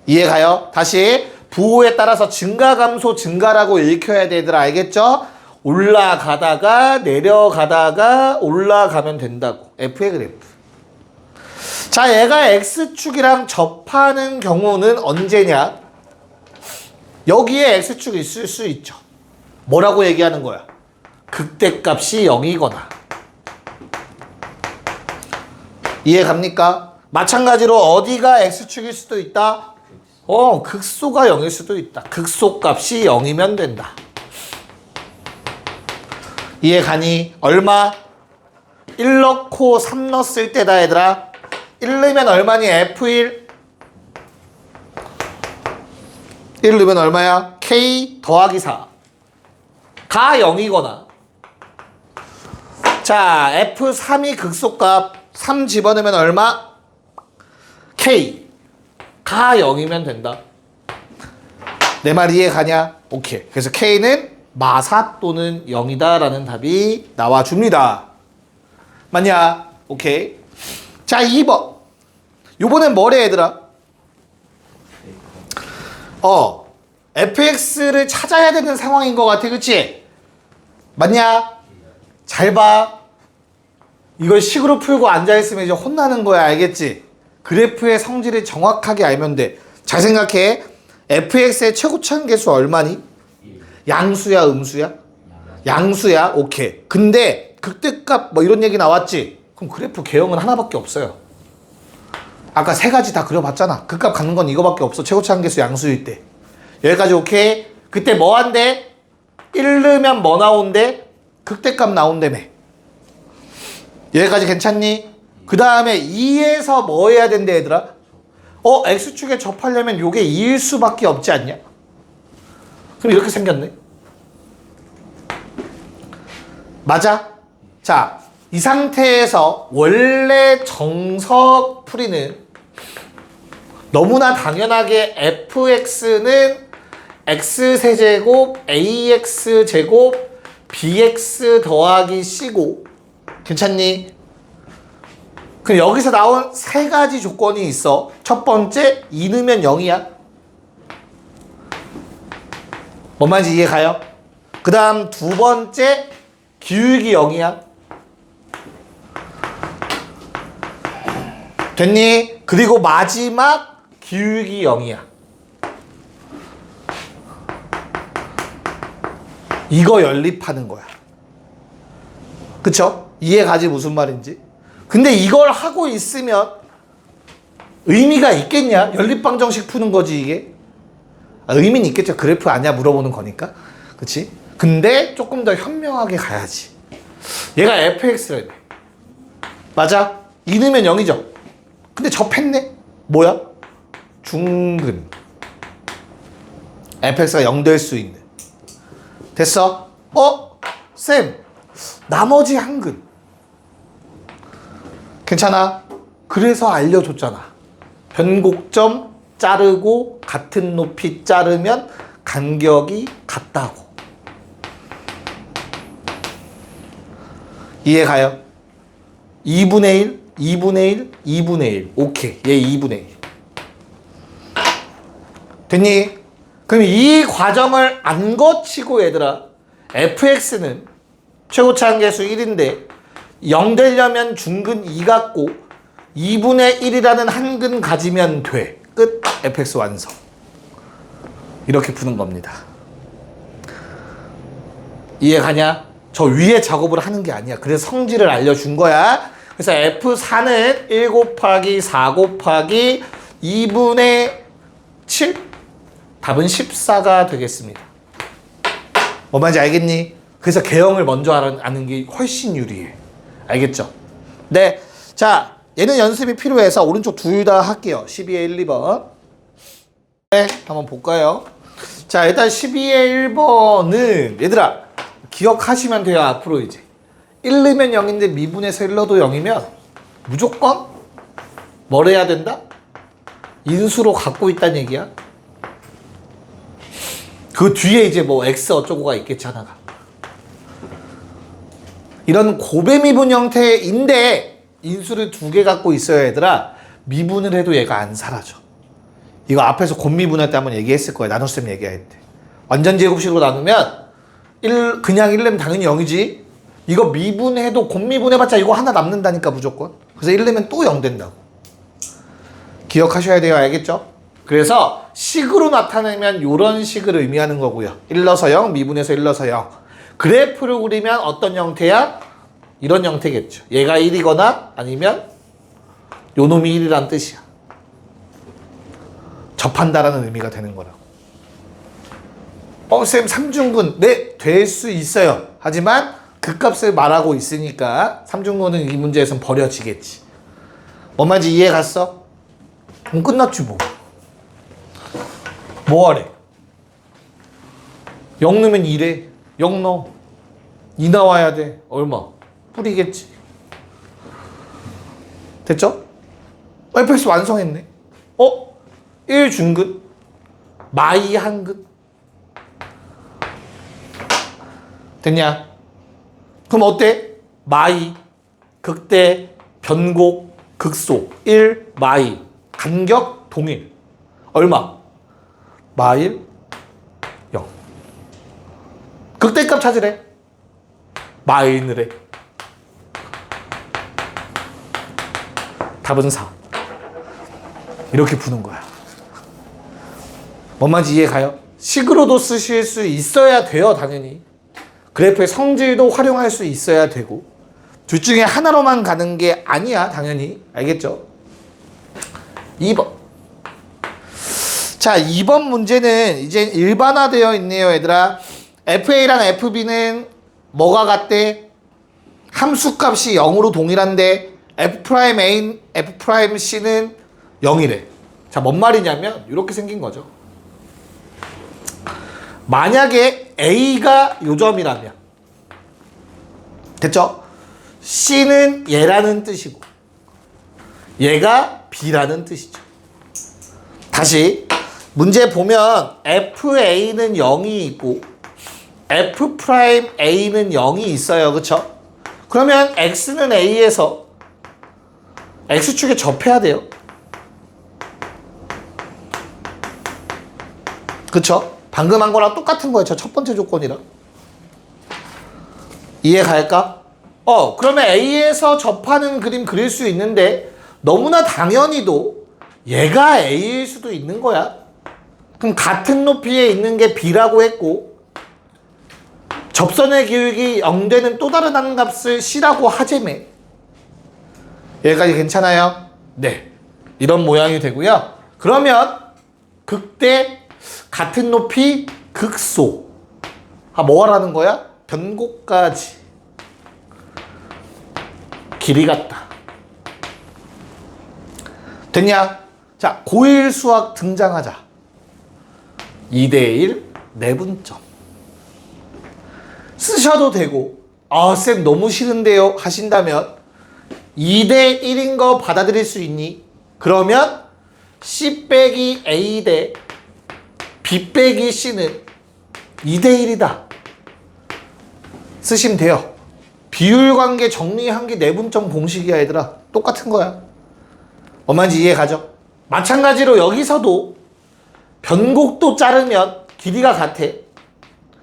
이해가요? 다시 부호에 따라서 증가, 감소, 증가라고 읽혀야 되더라. 알겠죠? 올라가다가 내려가다가 올라가면 된다고. f의 그래프. 자, 얘가 x축이랑 접하는 경우는 언제냐? 여기에 x축이 있을 수 있죠. 뭐라고 얘기하는 거야? 극대값이 0이거나. 이해 갑니까? 마찬가지로 어디가 x축일 수도 있다? 극소가 0일 수도 있다. 극소값이 0이면 된다. 이해 가니? 얼마? 1 넣고 3 넣었을 때다 얘들아. 1 넣으면 얼마니? F1 1 넣으면 얼마야? K 더하기 4 가 0이거나. 자, F3이 극소값 3 집어넣으면 얼마? K 가 0이면 된다. 내 말 이해 가냐? 오케이. 그래서 K는 마사 또는 0이다 라는 답이 나와줍니다. 맞냐? 오케이. 자, 2번. 요번엔 뭐래 얘들아? fx를 찾아야 되는 상황인 것 같아. 그치? 맞냐? 잘 봐. 이걸 식으로 풀고 앉아있으면 이제 혼나는 거야. 알겠지? 그래프의 성질을 정확하게 알면 돼. 잘 생각해. fx의 최고점 계수 얼마니? 양수야, 음수야? 양수야. 오케이. 근데 극대값 뭐 이런 얘기 나왔지? 그럼 그래프 개형은 하나밖에 없어요. 아까 세 가지 다 그려봤잖아. 극값 갖는 건 이거밖에 없어. 최고점 계수 양수일 때. 여기까지 오케이? 그때 뭐 한대? 1 넣으면 뭐 나온대? 극대값 나온다며. 여기까지 괜찮니? 그 다음에 2에서 뭐 해야 된대 얘들아? x축에 접하려면 요게 2일 수밖에 없지 않냐? 그럼 이렇게 생겼네. 맞아? 자, 이 상태에서 원래 정석 풀이는 너무나 당연하게 fx는 x세제곱 ax제곱 bx 더하기 c고 괜찮니? 그럼 여기서 나온 세 가지 조건이 있어. 첫 번째, 2 넣으면 0이야. 뭔 말인지 이해 가요? 그 다음 두 번째, 기울기 0이야. 됐니? 그리고 마지막, 기울기 0이야. 이거 연립하는 거야. 그쵸? 이해 가지 무슨 말인지? 근데 이걸 하고 있으면 의미가 있겠냐? 연립방정식 푸는 거지 이게. 의미는 있겠죠. 그래프 아냐 물어보는 거니까. 그치? 근데 조금 더 현명하게 가야지. 얘가 fx래. 맞아? 2 넣으면 0이죠. 근데 접했네? 뭐야? 중근. fx가 0 될 수 있는. 됐어? 쌤, 나머지 한 근. 괜찮아? 그래서 알려줬잖아. 변곡점 자르고 같은 높이 자르면 간격이 같다고. 이해 가요? 2분의 1, 2분의 1, 2분의 1. 오케이. 얘 2분의 1. 됐니? 그럼 이 과정을 안 거치고 얘들아, fx는 최고차항 계수 1인데 0 되려면 중근 2 갖고 2분의 1이라는 한 근 가지면 돼. 끝. fx 완성. 이렇게 푸는 겁니다. 이해 가냐? 저 위에 작업을 하는 게 아니야. 그래서 성질을 알려준 거야. 그래서 F4는 1 곱하기 4 곱하기 2분의 7? 답은 14가 되겠습니다. 뭐 말인지 알겠니? 그래서 개형을 먼저 아는 게 훨씬 유리해. 알겠죠? 네. 자, 얘는 연습이 필요해서 오른쪽 둘 다 할게요. 12의 1, 2번. 네, 한번 볼까요? 자, 일단 12의 1번은 얘들아 기억하시면 돼요. 앞으로 이제 1 넣으면 0인데 미분에서 1 넣어도 0이면 무조건 뭘 해야 된다? 인수로 갖고 있다는 얘기야. 그 뒤에 이제 뭐 x 어쩌고가 있겠지 하나가. 이런 고배미분 형태인데 인수를 두 개 갖고 있어야 얘들아 미분을 해도 얘가 안 사라져. 이거 앞에서 곱미분할 때 한번 얘기했을 거야. 나눗셈 얘기할 때. 완전 제곱식으로 나누면 그냥 1 내면 당연히 0이지. 이거 미분해도 곱미분해봤자 이거 하나 남는다니까 무조건. 그래서 1 내면 또 0 된다고. 기억하셔야 돼요. 알겠죠? 그래서 식으로 나타내면 이런 식을 의미하는 거고요. 1 넣어서 0, 미분해서 1 넣어서 0. 그래프를 그리면 어떤 형태야? 이런 형태겠죠. 얘가 1이거나 아니면 요 놈이 1이란 뜻이야. 접한다라는 의미가 되는 거라고. 쌤 3중분 네, 될 수 있어요. 하지만 그 값을 말하고 있으니까 3중분은 이 문제에서는 버려지겠지. 뭔 말인지 이해 갔어? 그럼 끝났지 뭐. 뭐하래? 0 넣으면 2래. 0 넣어. 2 나와야 돼. 얼마? 뿌리겠지. 됐죠? fx 완성했네. 1 중근 마이 한근 됐냐? 그럼 어때? 마이 극대 변곡 극소 1 마이 간격 동일 얼마? 마일 0 극대값 찾으래. 마이늘에 답은 4. 이렇게 푸는 거야. 뭔 말인지 이해 가요? 식으로도 쓰실 수 있어야 돼요. 당연히. 그래프의 성질도 활용할 수 있어야 되고 둘 중에 하나로만 가는 게 아니야. 당연히. 알겠죠? 2번. 자, 2번 문제는 이제 일반화되어 있네요. 얘들아. FA랑 FB는 뭐가 같대? 함수값이 0으로 동일한데 F'A, F'C는 0이래. 자, 뭔 말이냐면 이렇게 생긴 거죠. 만약에 A가 요점이라면 됐죠? C는 얘라는 뜻이고 얘가 B라는 뜻이죠. 다시 문제 보면 FA는 0이 있고 F'A는 0이 있어요. 그쵸? 그러면 X는 A에서 X축에 접해야 돼요. 그쵸? 방금 한 거랑 똑같은 거예요. 저 첫 번째 조건이랑. 이해 갈까? 그러면 A에서 접하는 그림 그릴 수 있는데 너무나 당연히도 얘가 A일 수도 있는 거야. 그럼 같은 높이에 있는 게 B라고 했고 접선의 기울기 0되는 또 다른 한 값을 C라고 하재매. 여기까지 괜찮아요? 네. 이런 모양이 되고요. 그러면 극대 같은 높이 극소. 뭐 하라는 거야? 변곡까지 길이 같다. 됐냐? 자, 고1 수학 등장하자. 2대1 내분점. 쓰셔도 되고 쌤 너무 싫은데요 하신다면 2대1인 거 받아들일 수 있니? 그러면 C 빼기 A 대 B 빼기 C는 2대1이다. 쓰시면 돼요. 비율관계 정리한 게 내분점 공식이야 얘들아. 똑같은 거야. 얼마인지 이해 가죠? 마찬가지로 여기서도 변곡도 자르면 길이가 같아.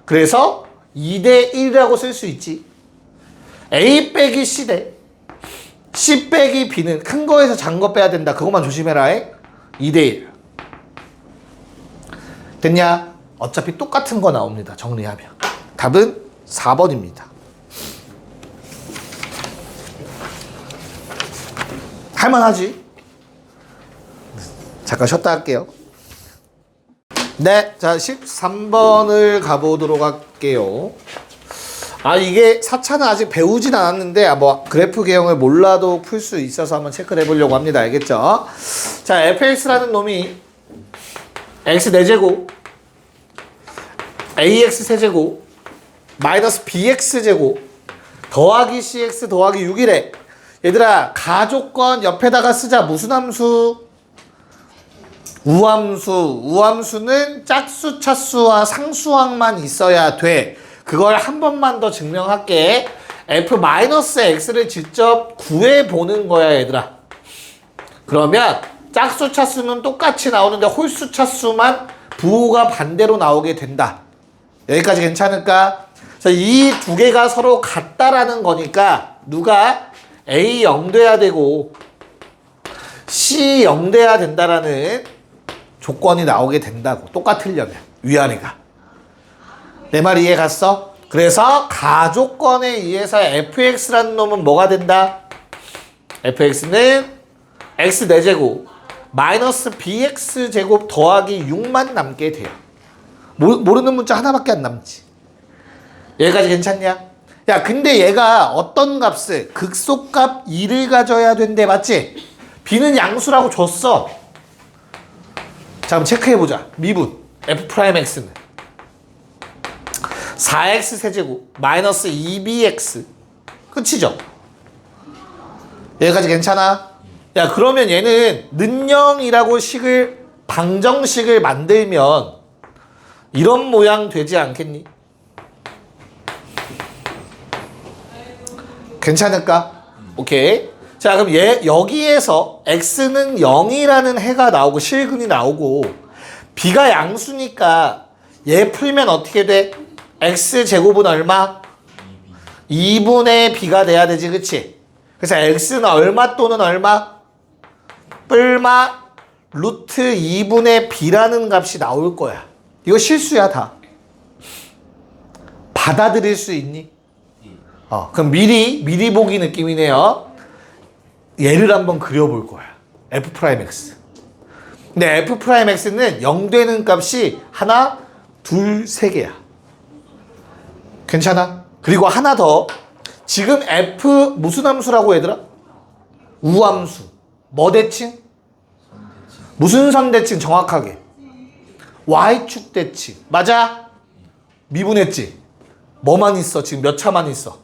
그래서 2대1이라고 쓸 수 있지. A 빼기 C 대 C 빼기 B는 큰 거에서 작은 거 빼야 된다. 그것만 조심해라. 2대1. 됐냐? 어차피 똑같은 거 나옵니다. 정리하면. 답은 4번입니다. 할만하지? 잠깐 쉬었다 할게요. 네, 자 13번을 가보도록 할게요. 이게 4차는 아직 배우진 않았는데 뭐 그래프 개형을 몰라도 풀 수 있어서 한번 체크를 해보려고 합니다. 알겠죠? 자, fx라는 놈이 x 4제곱 ax 세제곱 마이너스 bx 제곱 더하기 cx 더하기 6이래. 얘들아, 가조건 옆에다가 쓰자. 무슨 함수? 우함수는 짝수, 차수와 상수항만 있어야 돼. 그걸 한 번만 더 증명할게. f-x를 직접 구해보는 거야, 얘들아. 그러면 짝수, 차수는 똑같이 나오는데 홀수, 차수만 부호가 반대로 나오게 된다. 여기까지 괜찮을까? 이 두 개가 서로 같다라는 거니까 누가 A 0 돼야 되고 C 0 돼야 된다라는 조건이 나오게 된다고. 똑같으려면 위아래가. 내 말 이해 갔어? 그래서 가조건에 의해서 fx라는 놈은 뭐가 된다? fx는 x 4제곱 마이너스 bx 제곱 더하기 6만 남게 돼요. 모르는 문자 하나밖에 안 남지. 여기까지 괜찮냐? 야, 근데 얘가 어떤 값을 극소값 2를 가져야 된대, 맞지? b는 양수라고 줬어. 자, 그럼 체크해보자. 미분 f'x는 4x 세제곱 마이너스 2bx 끝이죠? 여기까지 괜찮아? 야, 그러면 얘는 는영이라고 식을 방정식을 만들면 이런 모양 되지 않겠니? 괜찮을까? 오케이. 자, 그럼 여기에서 x는 0이라는 해가 나오고 실근이 나오고 b가 양수니까 얘 풀면 어떻게 돼? x제곱은 얼마? 2분의 b가 돼야 되지, 그치? 그래서 x는 얼마 또는 얼마? 뿔마 루트 2분의 b라는 값이 나올 거야. 이거 실수야, 다. 받아들일 수 있니? 그럼 미리 보기 느낌이네요. 얘를 한번 그려볼 거야. f'x. 근데 f'x는 0 되는 값이 하나, 둘, 세 개야. 괜찮아? 그리고 하나 더. 지금 f 무슨 함수라고 얘들아? 우함수. 뭐 대칭? 무슨 선 대칭 정확하게? y축 대칭. 맞아? 미분했지? 뭐만 있어? 지금 몇 차만 있어?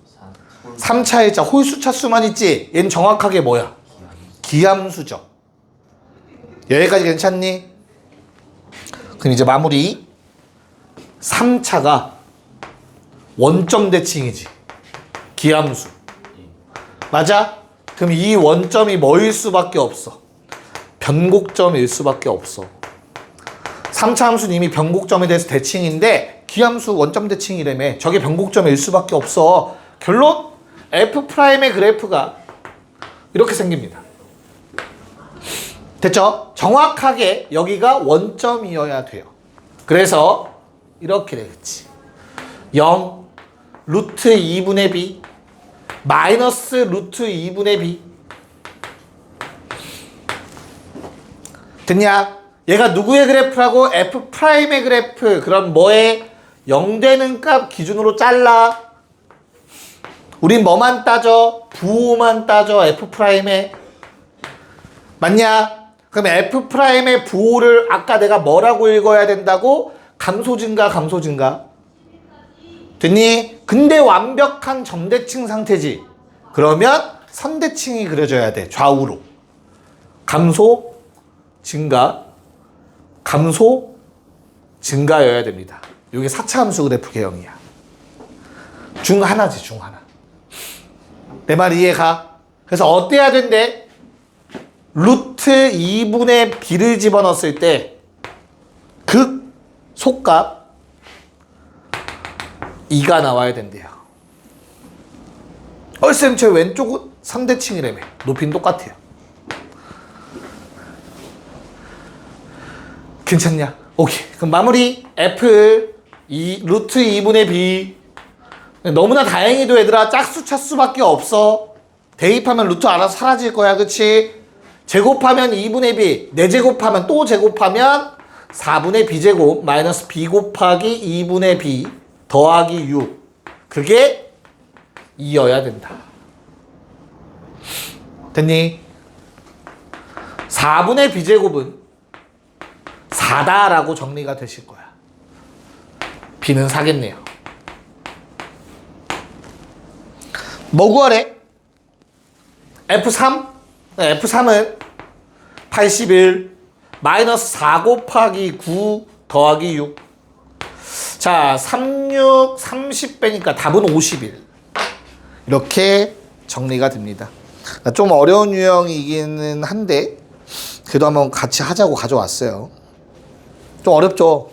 3차의 차, 홀수 차수만 있지? 얘는 정확하게 뭐야? 기함수죠. 여기까지 괜찮니? 그럼 이제 마무리. 3차가 원점 대칭이지. 기함수. 맞아? 그럼 이 원점이 뭐일 수밖에 없어? 변곡점일 수밖에 없어. 3차 함수는 이미 변곡점에 대해서 대칭인데 기함수 원점 대칭이라며. 저게 변곡점일 수밖에 없어. 결론? f'의 그래프가 이렇게 생깁니다. 됐죠? 정확하게 여기가 원점이어야 돼요. 그래서 이렇게 되겠지. 0 루트 2분의 b 마이너스 루트 2분의 b. 됐냐? 얘가 누구의 그래프라고? f'의 그래프. 그럼 뭐에? 0 되는 값 기준으로 잘라. 우린 뭐만 따져? 부호만 따져. f'의. 맞냐? 그럼 f'의 부호를 아까 내가 뭐라고 읽어야 된다고? 감소 증가, 감소 증가. 됐니? 근데 완벽한 점대칭 상태지. 그러면 선대칭이 그려져야 돼. 좌우로. 감소, 증가, 감소, 증가여야 됩니다. 이게 4차 함수 그래프 개형이야. 중 하나지, 중 하나. 내 말 이해가? 그래서 어때야 된대? 루트 2분의 b를 집어넣었을 때 극 속값 2가 나와야 된대요. 쌤, 제 왼쪽은 3대칭이라며. 높이는 똑같아요. 괜찮냐? 오케이. 그럼 마무리. f 루트 2분의 b. 너무나 다행히도 얘들아 짝수 차수밖에 없어. 대입하면 루트 알아서 사라질 거야, 그치? 제곱하면 2분의 b, 4제곱하면 또 제곱하면 4분의 b제곱 마이너스 b 곱하기 2분의 b 더하기 6. 그게 2여야 된다. 됐니? 4분의 b제곱은 4다라고 정리가 되실 거야. b는 4겠네요. 뭐 구하래? F3? F3은 81 마이너스 4 곱하기 9 더하기 6. 자, 36, 30 빼니까 답은 51. 이렇게 정리가 됩니다. 좀 어려운 유형이기는 한데 그래도 한번 같이 하자고 가져왔어요. 좀 어렵죠?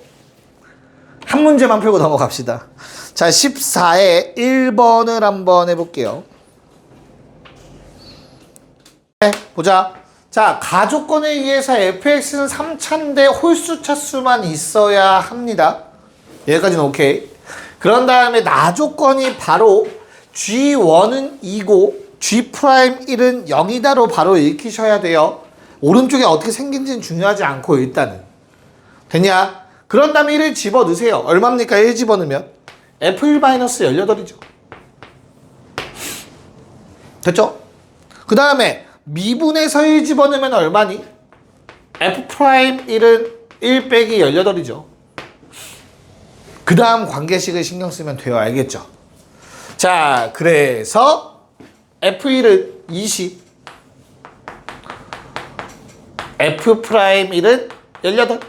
한 문제만 풀고 넘어갑시다. 자, 14에 1번을 한번 해볼게요. 네, 보자. 자, 가조건에 의해서 fx는 3차인데 홀수 차수만 있어야 합니다. 여기까지는 오케이. 그런 다음에 나조건이 바로 g1은 2고 g'1은 0이다로 바로 읽히셔야 돼요. 오른쪽에 어떻게 생긴지는 중요하지 않고 일단은. 됐냐? 그런 다음에 1을 집어넣으세요. 얼마입니까? 1 집어넣으면 f1-18이죠. 됐죠? 그 다음에 미분에서 1 집어넣으면 얼마니? f'1은 1 빼기 18이죠. 그 다음 관계식을 신경 쓰면 돼요. 알겠죠? 자, 그래서 f1은 20, f'1은 18.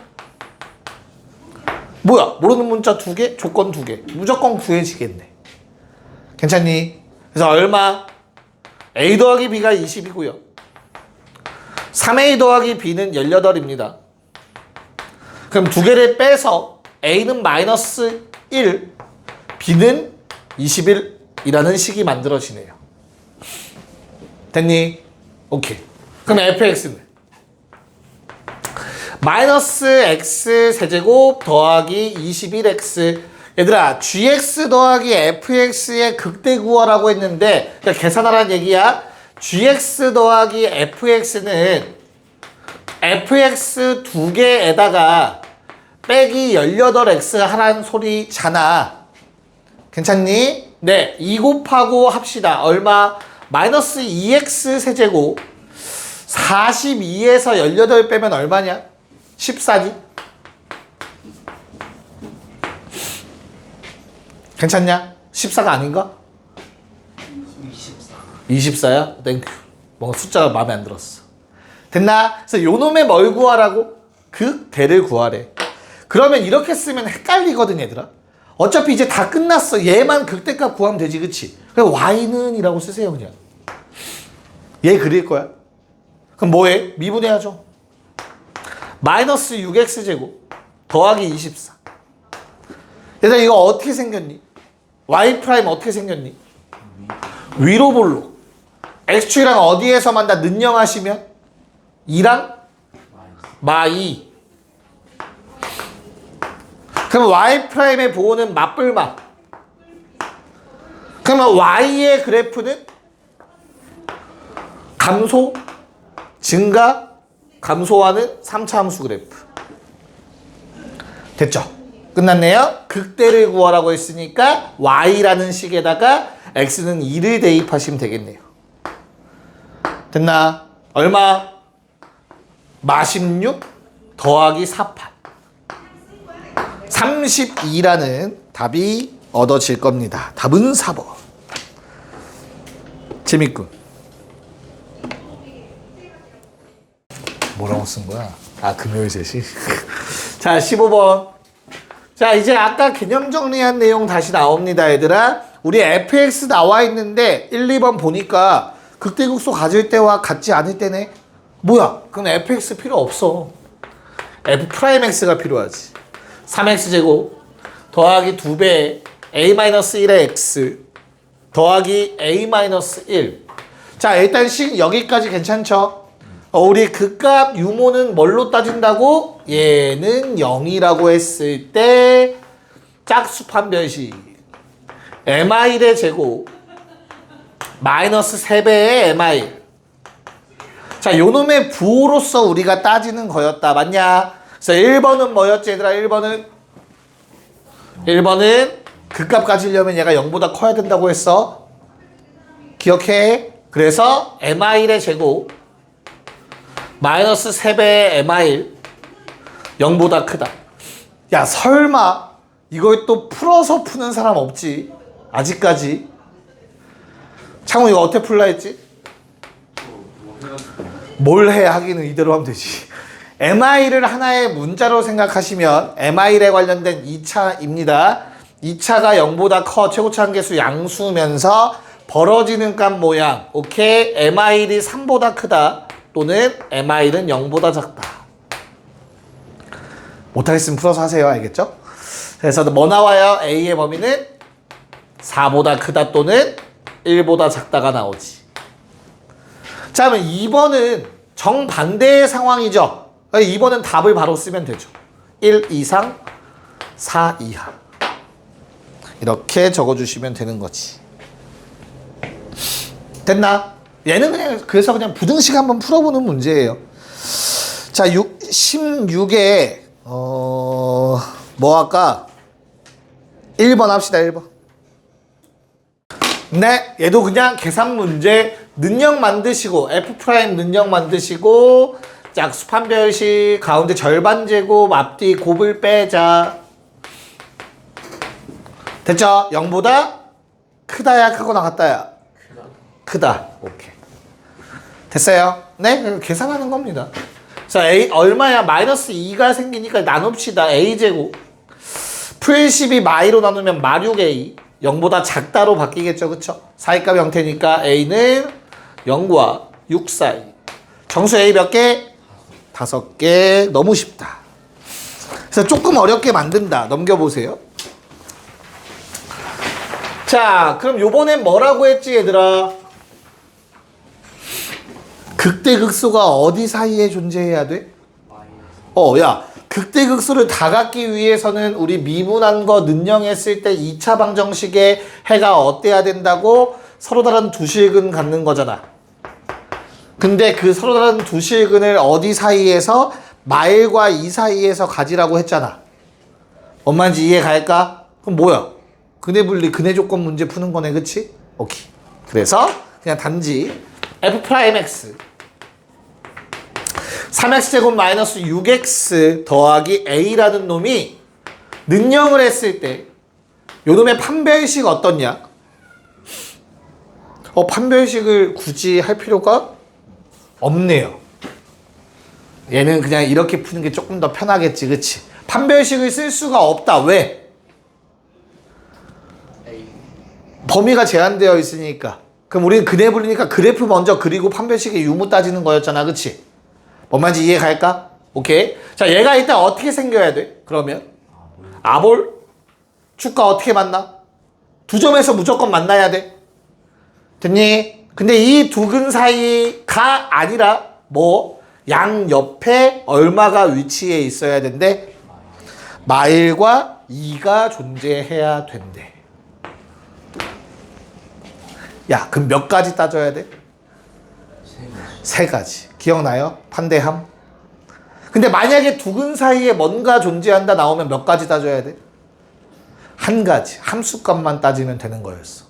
뭐야? 모르는 문자 2개, 조건 2개. 무조건 구해지겠네. 괜찮니? 그래서 얼마? a 더하기 b가 20이고요. 3a 더하기 b는 18입니다. 그럼 2개를 빼서 a는 마이너스 1, b는 21이라는 식이 만들어지네요. 됐니? 오케이. 그럼 fx는 마이너스 x 세제곱 더하기 21x. 얘들아, gx 더하기 fx의 극대 구하라고 했는데 그러니까 계산하라는 얘기야. gx 더하기 fx는 fx 2개에다가 빼기 18x 하라는 소리잖아. 괜찮니? 네, 2 곱하고 합시다. 얼마? 마이너스 2x 세제곱 42에서 18 빼면 얼마냐? 14지? 괜찮냐? 14가 아닌가? 24야? 땡큐. 뭔가 숫자가 마음에 안 들었어. 됐나? 그래서 요 놈의 뭘 구하라고? 극대를 구하래. 그러면 이렇게 쓰면 헷갈리거든 얘들아. 어차피 이제 다 끝났어. 얘만 극대값 구하면 되지, 그치? 그래서 y는 이라고 쓰세요 그냥. 얘 그릴 거야. 그럼 뭐해? 미분해야죠. 마이너스 6x제곱 더하기 24. 얘들아 이거 어떻게 생겼니? y 프라임 어떻게 생겼니? 위로 볼록. x축이랑 어디에서 만나? 능령하시면 2랑 마2. 그럼 y 프라임의 보호는 맞불마. 그러면 y의 그래프는 감소, 증가, 감소하는 3차 함수 그래프. 됐죠? 끝났네요. 극대를 구하라고 했으니까 y라는 식에다가 x는 2를 대입하시면 되겠네요. 됐나? 얼마? 마16 더하기 48. 32라는 답이 얻어질 겁니다. 답은 4번. 재밌군. 뭐라고 쓴 거야? 아, 금요일 3시. 자, 15번. 자, 이제 아까 개념 정리한 내용 다시 나옵니다, 얘들아. 우리 fx 나와 있는데 1, 2번 보니까 극대국소 가질 때와 같지 않을 때네. 뭐야? 그럼 fx 필요 없어. f'x가 필요하지. 3x제곱 더하기 2배 a-1의 x 더하기 a-1. 자, 일단 식 여기까지 괜찮죠? 우리 극값 유모는 뭘로 따진다고? 얘는 0이라고 했을 때 짝수판 별식 mi1의 제곱 마이너스 3배의 mi1. 자, 요놈의 부호로서 우리가 따지는 거였다. 맞냐? 그래서 1번은 뭐였지 얘들아? 1번은 극값 가지려면 얘가 0보다 커야 된다고 했어. 기억해? 그래서 mi1의 제곱 마이너스 3배의 mi1 0보다 크다. 야, 설마 이걸 또 풀어서 푸는 사람 없지? 아직까지. 창우 이거 어떻게 풀라 했지? 뭘 해? 하기는 이대로 하면 되지. mi를 하나의 문자로 생각하시면 mi에 관련된 2차입니다. 2차가 0보다 커 최고차 한계수 양수면서 벌어지는 값 모양. 오케이. mi이 3보다 크다. 또는 mi는 0보다 작다. 못하겠으면 풀어서 하세요. 알겠죠? 그래서 뭐 나와요? a의 범위는 4보다 크다 또는 1보다 작다가 나오지. 자, 그러면 2번은 정반대의 상황이죠. 2번은 답을 바로 쓰면 되죠. 1 이상 4 이하. 이렇게 적어주시면 되는 거지. 됐나? 얘는 그냥 그래서 그냥 부등식 한번 풀어보는 문제예요. 자, 16에 뭐 할까? 1번 합시다. 1번. 네, 얘도 그냥 계산 문제. 능력 만드시고 F' 능력 만드시고 짝수 판별식 가운데 절반 제곱 앞뒤 곱을 빼자. 됐죠? 0보다 크다야 크거나 같다야? 크다. 오케이. 됐어요? 네? 계산하는 겁니다. 자, A 얼마야? 마이너스 2가 생기니까 나눕시다. A제곱. 풀12 마이로 나누면 마6A. 0보다 작다로 바뀌겠죠. 그쵸? 사이값 형태니까 A는 0과 6 사이. 정수 A 몇 개? 5개. 너무 쉽다. 그래서 조금 어렵게 만든다. 넘겨보세요. 자, 그럼 요번엔 뭐라고 했지, 얘들아? 극대극소가 어디 사이에 존재해야 돼? 야, 극대극소를 다 갖기 위해서는 우리 미분한 거 능령했을 때 2차 방정식의 해가 어때야 된다고? 서로 다른 두 실근 갖는 거잖아. 근데 그 서로 다른 두 실근을 어디 사이에서? 마일과 이 사이에서 가지라고 했잖아. 뭔 말인지 이해 갈까? 그럼 뭐야? 근해 분리, 근해 조건 문제 푸는 거네, 그치? 오케이. 그래서 그냥 단지 F'X 3x제곱 마이너스 6x 더하기 a라는 놈이 능령을 했을 때 요 놈의 판별식 어떻냐? 판별식을 굳이 할 필요가 없네요. 얘는 그냥 이렇게 푸는 게 조금 더 편하겠지, 그치? 판별식을 쓸 수가 없다. 왜? 범위가 제한되어 있으니까. 그럼 우리는 근해 불리니까 그래프 먼저 그리고 판별식의 유무 따지는 거였잖아, 그치? 뭔 말인지 이해 갈까? 오케이. 자, 얘가 일단 어떻게 생겨야 돼? 그러면 아볼 축과 어떻게 만나? 두 점에서 무조건 만나야 돼. 됐니? 근데 이 두 근 사이가 아니라 뭐 양옆에 얼마가 위치해 있어야 된대? 마일과 2가 존재해야 된대. 야, 그럼 몇 가지 따져야 돼? 세 가지. 기억나요? 판대함. 근데 만약에 두 근 사이에 뭔가 존재한다 나오면 몇 가지 따져야 돼? 한 가지. 함수값만 따지면 되는 거였어.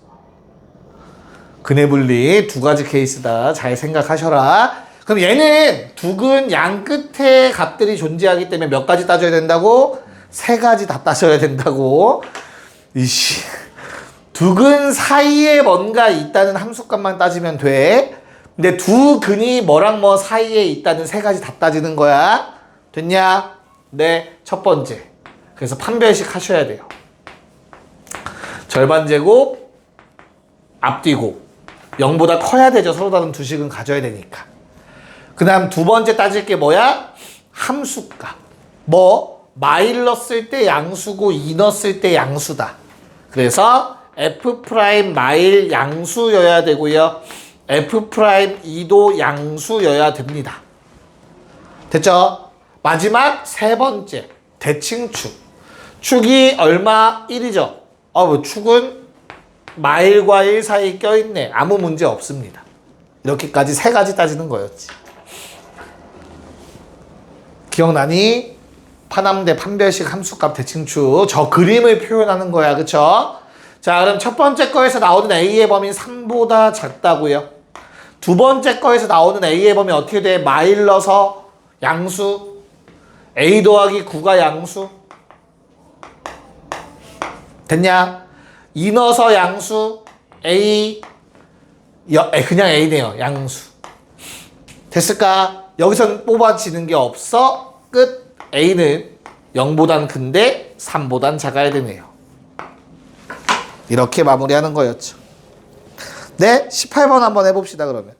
근해 분리 두 가지 케이스다. 잘 생각하셔라. 그럼 얘는 두 근 양 끝에 값들이 존재하기 때문에 몇 가지 따져야 된다고? 세 가지 다 따져야 된다고. 이씨. 두 근 사이에 뭔가 있다는 함수값만 따지면 돼. 근데 두 근이 뭐랑 뭐 사이에 있다는 세 가지 다 따지는 거야. 됐냐? 네, 첫 번째. 그래서 판별식 하셔야 돼요. 절반 제곱, 앞뒤 곱. 0보다 커야 되죠. 서로 다른 두 식은 가져야 되니까. 그 다음 두 번째 따질 게 뭐야? 함수값. 뭐? 마일 넣었을 때 양수고 2 넣었을 때 양수다. 그래서 F' 마일 양수여야 되고요. F'2도 양수여야 됩니다. 됐죠? 마지막 세 번째. 대칭축. 축이 얼마? 1이죠. 뭐 축은 마일과 1 사이 껴있네. 아무 문제 없습니다. 이렇게까지 세 가지 따지는 거였지. 기억나니? 파남대 판별식 함수값 대칭축. 저 그림을 표현하는 거야. 그쵸? 자, 그럼 첫 번째 거에서 나오는 A의 범위는 3보다 작다고요. 두 번째 거에서 나오는 A의 범위 어떻게 돼? 마일 넣어서 양수. A 더하기 9가 양수. 됐냐? 2 넣어서 양수. A. 그냥 A네요. 양수. 됐을까? 여기선 뽑아지는 게 없어. 끝. A는 0보단 큰데 3보단 작아야 되네요. 이렇게 마무리하는 거였죠. 네, 18번 한번 해봅시다 그러면.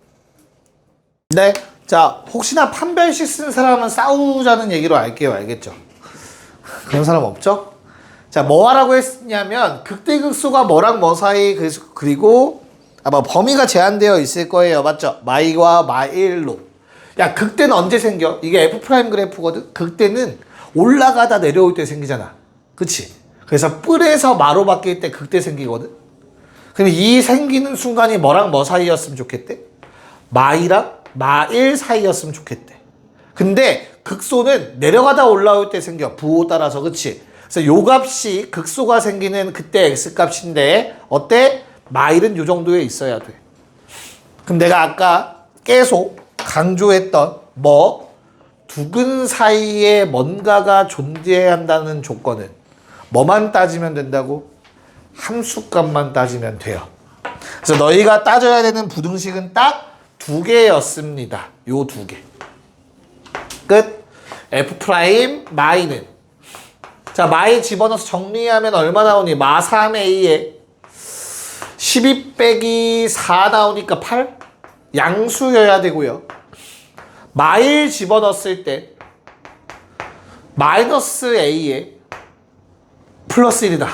네, 자 혹시나 판별식 쓴 사람은 싸우자는 얘기로 할게요. 알겠죠? 그런 사람 없죠? 자, 뭐 하라고 했냐면 극대극소가 뭐랑 뭐 사이, 그리고 아마 범위가 제한되어 있을 거예요. 맞죠? 마이와 마일로. 야, 극대는 언제 생겨? 이게 F' 그래프거든? 극대는 올라가다 내려올 때 생기잖아. 그치? 그래서 뿔에서 마로 바뀔 때 극대 생기거든? 그럼 이 생기는 순간이 뭐랑 뭐 사이였으면 좋겠대? 마이랑 마일 사이였으면 좋겠대. 근데 극소는 내려가다 올라올 때 생겨. 부호 따라서. 그치? 그래서 요 값이 극소가 생기는 그때 x값인데 어때? 마일은 요 정도에 있어야 돼. 그럼 내가 아까 계속 강조했던 두근 사이에 뭔가가 존재해야 한다는 조건은 뭐만 따지면 된다고? 함수값만 따지면 돼요. 그래서 너희가 따져야 되는 부등식은 딱 두 개였습니다. 요 두 개. 끝. F' 마이는, 자, 마이 집어넣어서 정리하면 얼마 나오니? 마 3a에 12 빼기 4 나오니까 8? 양수여야 되고요. 마일 집어넣었을 때 마이너스 a에 플러스 1이다.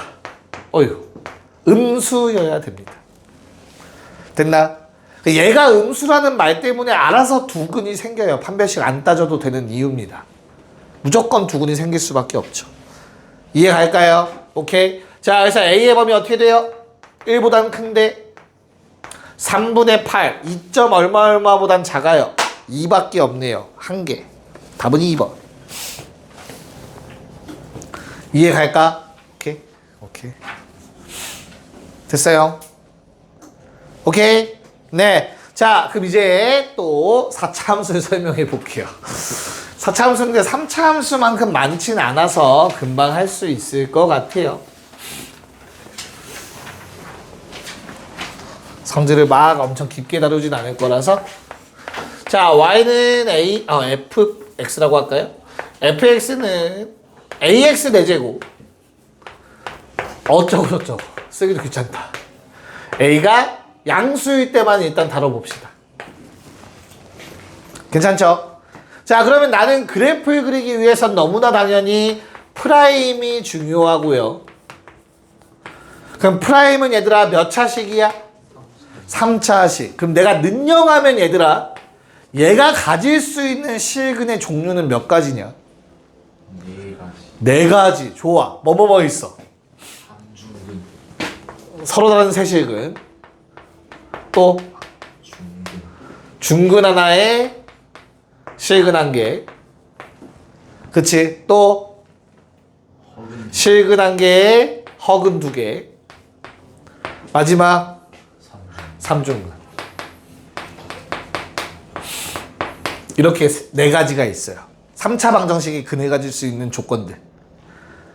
어휴, 음수여야 됩니다. 됐나? 얘가 음수라는 말 때문에 알아서 두근이 생겨요. 판별식 안 따져도 되는 이유입니다. 무조건 두근이 생길 수밖에 없죠. 이해 갈까요? 오케이. 자, 그래서 A의 범위 어떻게 돼요? 1보단 큰데 3분의 8, 2점 얼마보단 작아요. 2밖에 없네요. 한 개. 답은 2번. 이해 갈까? 오케이. 오케이. 됐어요? 오케이. 네. 자, 그럼 이제 또 4차 함수를 설명해 볼게요. 4차 함수인데 3차 함수만큼 많진 않아서 금방 할 수 있을 것 같아요. 성질을 막 엄청 깊게 다루진 않을 거라서. 자, y는 fx라고 할까요? fx는 ax 4제곱 어쩌고 쓰기도 귀찮다. a가 양수일 때만 일단 다뤄봅시다. 괜찮죠? 자, 그러면 나는 그래프를 그리기 위해선 너무나 당연히 프라임이 중요하고요. 그럼 프라임은 얘들아 몇 차식이야? 3차식. 그럼 내가 능력하면 얘들아 얘가 가질 수 있는 실근의 종류는 몇 가지냐? 4가지. 좋아. 뭐뭐 있어? 서로 다른 세실근. 또 중근 하나에 실근 1개. 그치? 또 실근 1개에 허근 2개. 마지막 3중근. 이렇게 4가지가 있어요. 3차 방정식이 근해 가질 수 있는 조건들.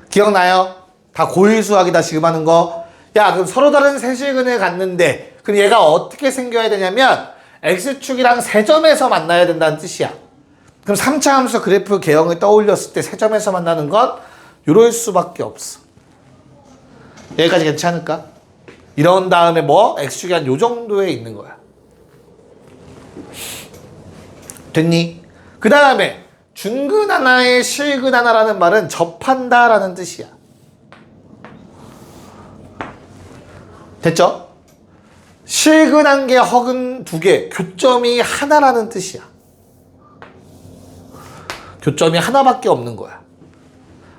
기억나요? 다 고일 수학이다 지금 하는 거. 야, 그럼 서로 다른 세실근을 갖는데 그럼 얘가 어떻게 생겨야 되냐면 x축이랑 세점에서 만나야 된다는 뜻이야. 그럼 3차 함수 그래프 개형을 떠올렸을 때 세점에서 만나는 건 이럴 수밖에 없어. 여기까지 괜찮을까? 이런 다음에 x축이 한 요 정도에 있는 거야. 됐니? 그 다음에 중근 하나에 실근 하나라는 말은 접한다 라는 뜻이야. 됐죠? 실근 1개, 허근 2개, 교점이 하나라는 뜻이야. 교점이 하나밖에 없는 거야.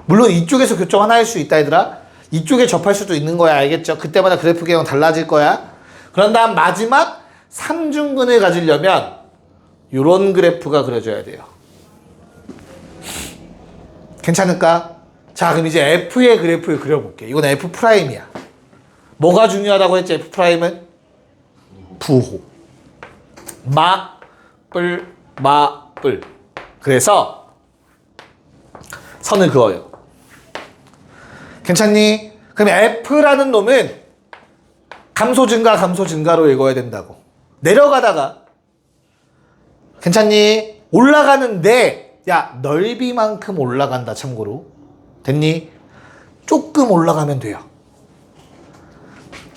물론 이쪽에서 교점 하나일 수 있다 얘들아. 이쪽에 접할 수도 있는 거야. 알겠죠? 그때마다 그래프 개형 달라질 거야. 그런 다음 마지막 3중근을 가지려면 요런 그래프가 그려져야 돼요. 괜찮을까? 자, 그럼 이제 F의 그래프를 그려볼게. 이건 F'이야. 뭐가 중요하다고 했지? F'은? 부호. 마뿔. 그래서 선을 그어요. 괜찮니? 그럼 F라는 놈은 감소 증가로 읽어야 된다고. 내려가다가 괜찮니? 올라가는데 야 넓이만큼 올라간다. 참고로 됐니? 조금 올라가면 돼요.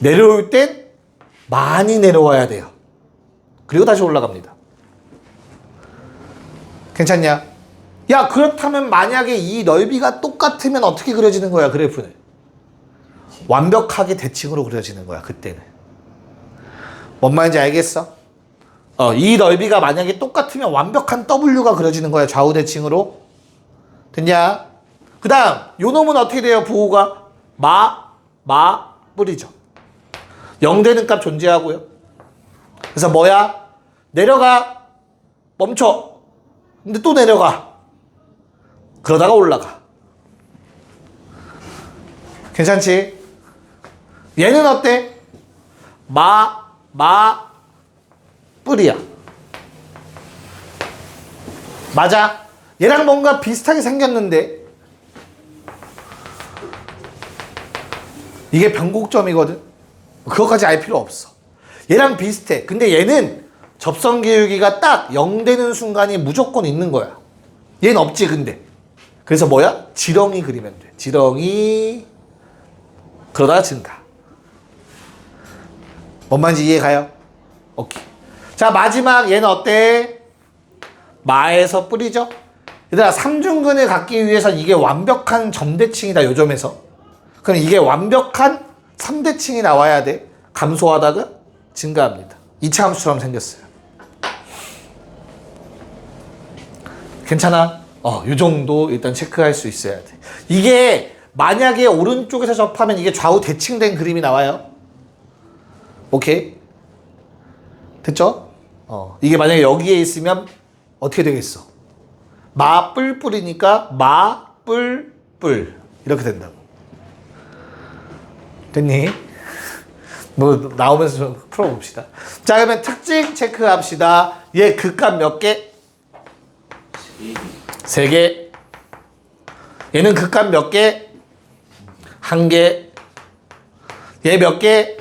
내려올 땐 많이 내려와야 돼요. 그리고 다시 올라갑니다. 괜찮냐? 야 그렇다면 만약에 이 넓이가 똑같으면 어떻게 그려지는 거야 그래프는? 완벽하게 대칭으로 그려지는 거야 그때는. 뭔 말인지 알겠어? 이 넓이가 만약에 똑같으면 완벽한 W가 그려지는 거야 좌우 대칭으로. 됐냐? 그 다음 요 놈은 어떻게 돼요 부호가? 뿔이죠. 0 되는 값 존재하고요. 그래서 뭐야? 내려가 멈춰. 근데 또 내려가. 그러다가 올라가. 괜찮지? 얘는 어때? 뿔이야. 맞아. 얘랑 뭔가 비슷하게 생겼는데 이게 변곡점이거든. 그것까지 알 필요 없어. 얘랑 비슷해. 근데 얘는 접선기울기가 딱 0 되는 순간이 무조건 있는 거야. 얘는 없지 근데. 그래서 뭐야? 지렁이 그리면 돼. 지렁이. 그러다가 증가. 뭔 말인지 이해 가요? 오케이. 자 마지막 얘는 어때? 마에서 뿔이죠? 얘들아 삼중근을 갖기 위해선 이게 완벽한 점대칭이다 요점에서. 그럼 이게 완벽한 3대칭이 나와야 돼. 감소하다가 증가합니다. 2차 함수처럼 생겼어요. 괜찮아? 요 정도 일단 체크할 수 있어야 돼. 이게 만약에 오른쪽에서 접하면 이게 좌우 대칭된 그림이 나와요. 오케이? 됐죠? 이게 만약에 여기에 있으면 어떻게 되겠어? 마뿔뿔이니까 마뿔뿔 이렇게 된다고. 됐니? 뭐 나오면서 좀 풀어봅시다. 자 그러면 특징 체크합시다. 얘 극값 몇 개? 3개. 얘는 극값 몇 개? 1개. 얘 몇 개?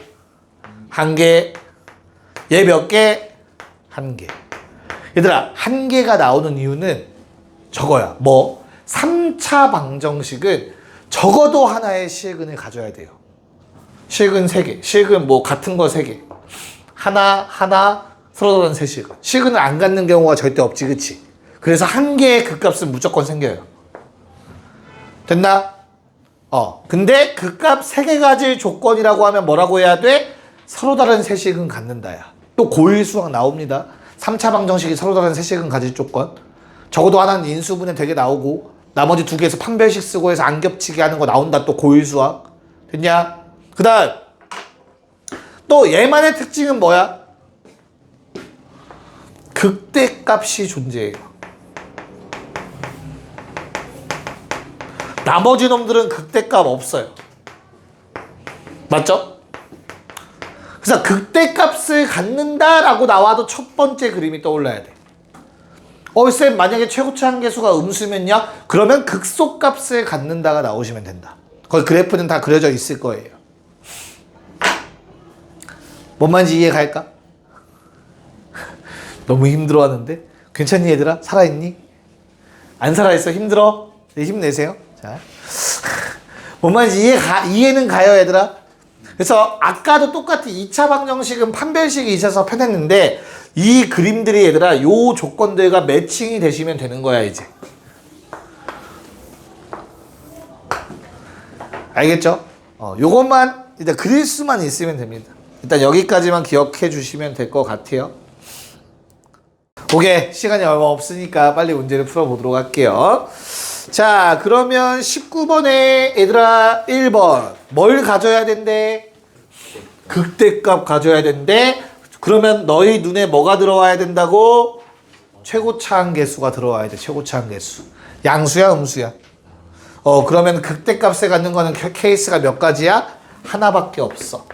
1개. 얘 몇 개? 1개. 얘들아 1개가 나오는 이유는 저거야. 뭐 3차 방정식은 적어도 하나의 실근을 가져야 돼요. 실근 3개. 실근 뭐 같은 거 3개. 하나 서로 다른 세 실근. 실근을 안 갖는 경우가 절대 없지 그치? 그래서 1개의 극값은 무조건 생겨요. 됐나? 근데 극값 3개 가질 조건이라고 하면 뭐라고 해야 돼? 서로 다른 세 실근 갖는다야. 또 고일 수학 나옵니다. 3차 방정식이 서로 다른 세 실근 가질 조건. 적어도 하나는 인수분해 되게 나오고 나머지 2개에서 판별식 쓰고 해서 안 겹치게 하는 거 나온다. 또 고일 수학. 됐냐? 그 다음 또 얘만의 특징은 뭐야? 극대값이 존재해요. 나머지 놈들은 극대값 없어요. 맞죠? 그래서 극대값을 갖는다라고 나와도 첫 번째 그림이 떠올라야 돼. 쌤 만약에 최고차 한계수가 음수면요? 그러면 극소값을 갖는다가 나오시면 된다. 거기 그래프는 다 그려져 있을 거예요. 뭔 말인지 이해 갈까? 너무 힘들어하는데? 괜찮니 얘들아? 살아있니? 안 살아있어? 힘들어? 네, 힘내세요. 자, 뭔 말인지 이해는 가요 얘들아? 그래서 아까도 똑같이 2차 방정식은 판별식이 있어서 편했는데 이 그림들이 얘들아 요 조건들과 매칭이 되시면 되는 거야 이제. 알겠죠? 요것만 일단 그릴 수만 있으면 됩니다. 일단 여기까지만 기억해 주시면 될 것 같아요. 오케이. 시간이 얼마 없으니까 빨리 문제를 풀어보도록 할게요. 자, 그러면 19번에 얘들아 1번 뭘 가져야 된대? 극대값 가져야 된대. 그러면 너희 눈에 뭐가 들어와야 된다고? 최고차 한계수가 들어와야 돼. 최고차 한계수. 양수야 음수야? 그러면 극대값을 갖는 거는 케이스가 몇 가지야? 하나밖에 없어.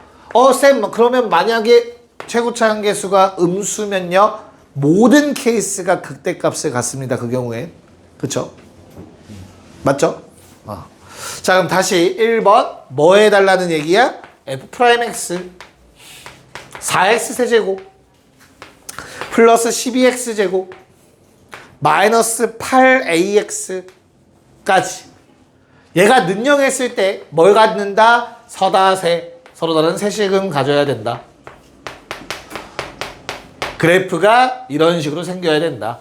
쌤 그러면 만약에 최고차 한계수가 음수면요 모든 케이스가 극대값을 갖습니다. 그 경우에. 그쵸? 맞죠? 자 그럼 다시 1번 뭐 해달라는 얘기야? f'x 4x 세제곱 플러스 12x 제곱 마이너스 8ax까지. 얘가 능령했을 때 뭘 갖는다? 서다세. 서로 다른 세식은 가져야 된다. 그래프가 이런 식으로 생겨야 된다.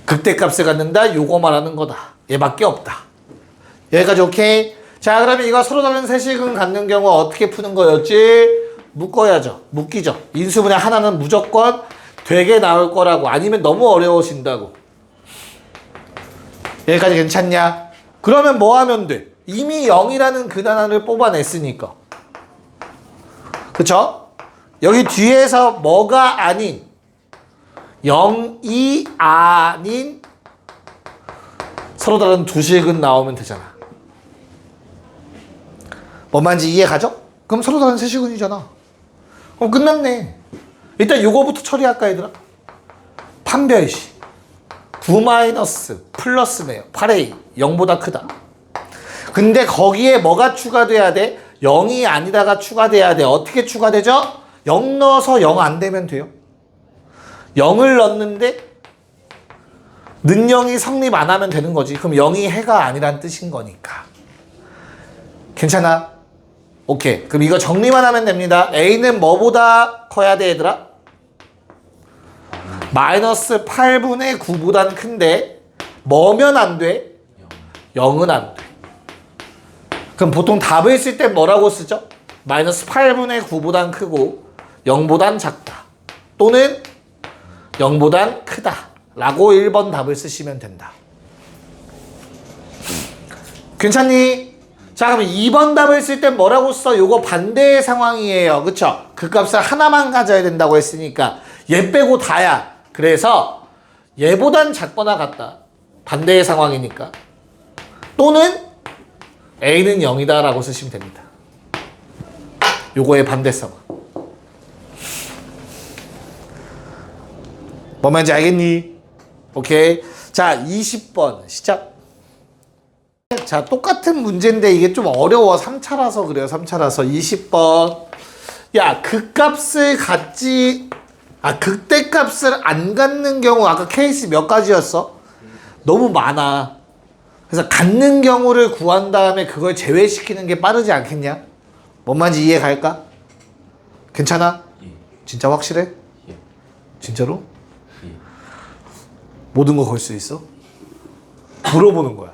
극대값을 갖는다. 요거 말하는 거다. 얘밖에 없다. 여기까지 오케이? 자, 그러면 이거 서로 다른 세식은 갖는 경우 어떻게 푸는 거였지? 묶어야죠. 묶이죠. 인수분해 하나는 무조건 되게 나올 거라고. 아니면 너무 어려워진다고. 여기까지 괜찮냐? 그러면 뭐 하면 돼? 이미 0이라는 근하나를 뽑아냈으니까. 그쵸? 여기 뒤에서 뭐가 아닌 0이 아닌 서로 다른 두 식은 나오면 되잖아. 뭔 말인지 이해 가죠? 그럼 서로 다른 세 식은이잖아. 그럼 끝났네. 일단 요거부터 처리할까 얘들아? 판별시 9 마이너스 플러스네요. 8a 0보다 크다. 근데 거기에 뭐가 추가돼야 돼? 0이 아니다가 추가돼야 돼. 어떻게 추가되죠? 0 넣어서 0 안 되면 돼요. 0을 넣는데 능령이 성립 안 하면 되는 거지. 그럼 0이 해가 아니란 뜻인 거니까. 괜찮아? 오케이. 그럼 이거 정리만 하면 됩니다. A는 뭐보다 커야 돼 얘들아? 마이너스 8분의 9보단 큰데 뭐면 안 돼? 0은 안 돼. 그럼 보통 답을 쓸 때 뭐라고 쓰죠? 마이너스 8분의 9보단 크고 0보단 작다. 또는 0보단 크다. 라고 1번 답을 쓰시면 된다. 괜찮니? 자, 그럼 2번 답을 쓸 때 뭐라고 써? 요거 반대의 상황이에요. 그쵸? 그 값을 하나만 가져야 된다고 했으니까 얘 빼고 다야. 그래서 얘보단 작거나 같다. 반대의 상황이니까. 또는 A는 0이다 라고 쓰시면 됩니다. 요거의 반대 상황. 뭔 말인지 알겠니? 오케이. 자, 20번 시작. 자, 똑같은 문제인데 이게 좀 어려워. 3차라서 그래요. 3차라서 20번. 야, 극값을 갖지 극대값을 안 갖는 경우 아까 케이스 몇 가지였어? 너무 많아. 그래서 갖는 경우를 구한 다음에 그걸 제외시키는 게 빠르지 않겠냐? 뭔 말인지 이해 갈까? 괜찮아? 예. 진짜 확실해? 예. 진짜로? 예. 모든 거 걸 수 있어? 물어보는 거야.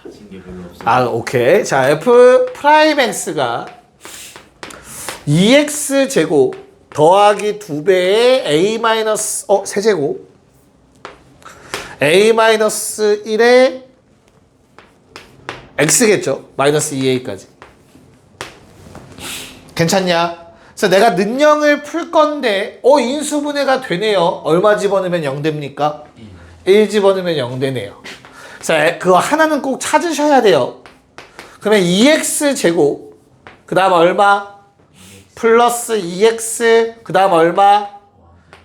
가진 게 별로 없어. 아, 오케이. 자, f 프라임 x가 2x 제곱 더하기 2배의 a 마이너스 세제곱 a 마이너스 1의 x겠죠. 마이너스 2a까지. 괜찮냐? 그래서 내가 능령을 풀 건데 인수분해가 되네요. 얼마 집어넣으면 0 됩니까? 1 집어넣으면 0 되네요. 그래서 그거 하나는 꼭 찾으셔야 돼요. 그러면 2x 제곱 그 다음 얼마? 플러스 2x 그 다음 얼마?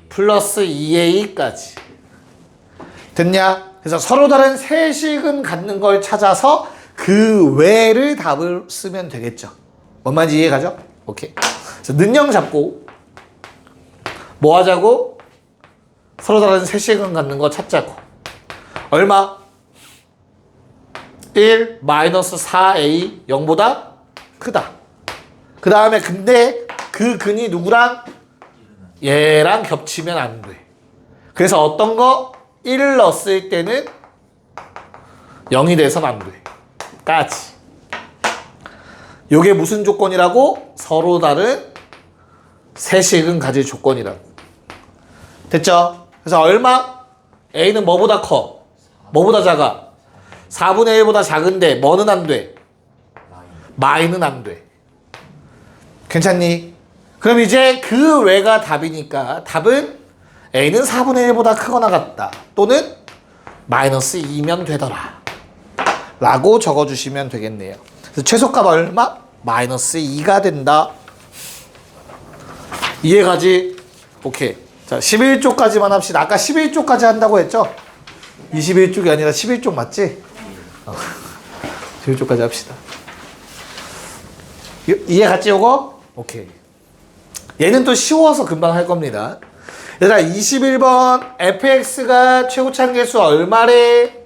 플러스 2a까지. 됐냐? 그래서 서로 다른 세식은 갖는 걸 찾아서 그 외를 답을 쓰면 되겠죠. 뭔 말인지 이해 가죠? 오케이. 그래서 능령 잡고 뭐 하자고? 서로 다른 세식은 갖는 거 찾자고. 얼마? 1 마이너스 4a 0보다 크다. 그 다음에 근데 그 근이 누구랑? 얘랑 겹치면 안 돼. 그래서 어떤 거? 1을 넣었을 때는 0이 돼서는 안 돼. 까지. 요게 무슨 조건이라고? 서로 다른 세식은 가질 조건이라고. 됐죠? 그래서 얼마? A는 뭐보다 커? 뭐보다 작아? 4분의 1보다 작은데 뭐는 안 돼? 마이는 안 돼. 괜찮니? 그럼 이제 그 외가 답이니까 답은 A는 4분의 1보다 크거나 같다. 또는 마이너스 2면 되더라. 라고 적어주시면 되겠네요. 그래서 최소값 얼마? 마이너스 2가 된다. 이해가지? 오케이. 자, 11쪽까지만 합시다. 아까 11쪽까지 한다고 했죠? 21쪽이 아니라 11쪽 맞지? 11쪽까지 합시다. 이해 갔지 요거? 오케이. 얘는 또 쉬워서 금방 할 겁니다. 얘들아 21번 fx가 최고차항계수 얼마래?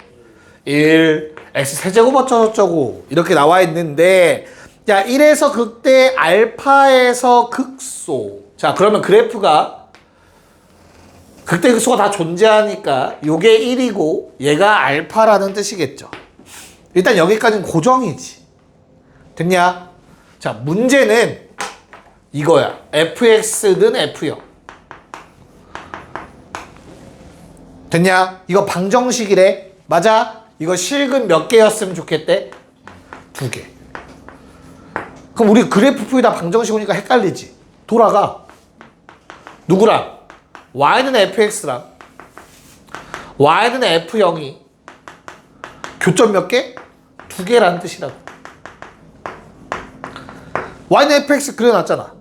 1 x 세제곱 어쩌고저쩌고 이렇게 나와 있는데 자 1에서 극대 알파에서 극소. 자 그러면 그래프가 극대 극소가 다 존재하니까 요게 1이고 얘가 알파라는 뜻이겠죠. 일단 여기까지는 고정이지. 됐냐? 자 문제는 이거야. fx는 f0. 됐냐? 이거 방정식이래. 맞아? 이거 실근 몇 개였으면 좋겠대? 2개. 그럼 우리 그래프 풀이다 방정식 오니까 헷갈리지? 돌아가. 누구랑? y는 fx랑 y는 f0이 교점 몇 개? 2개라는 뜻이라고. y는 fx 그려놨잖아.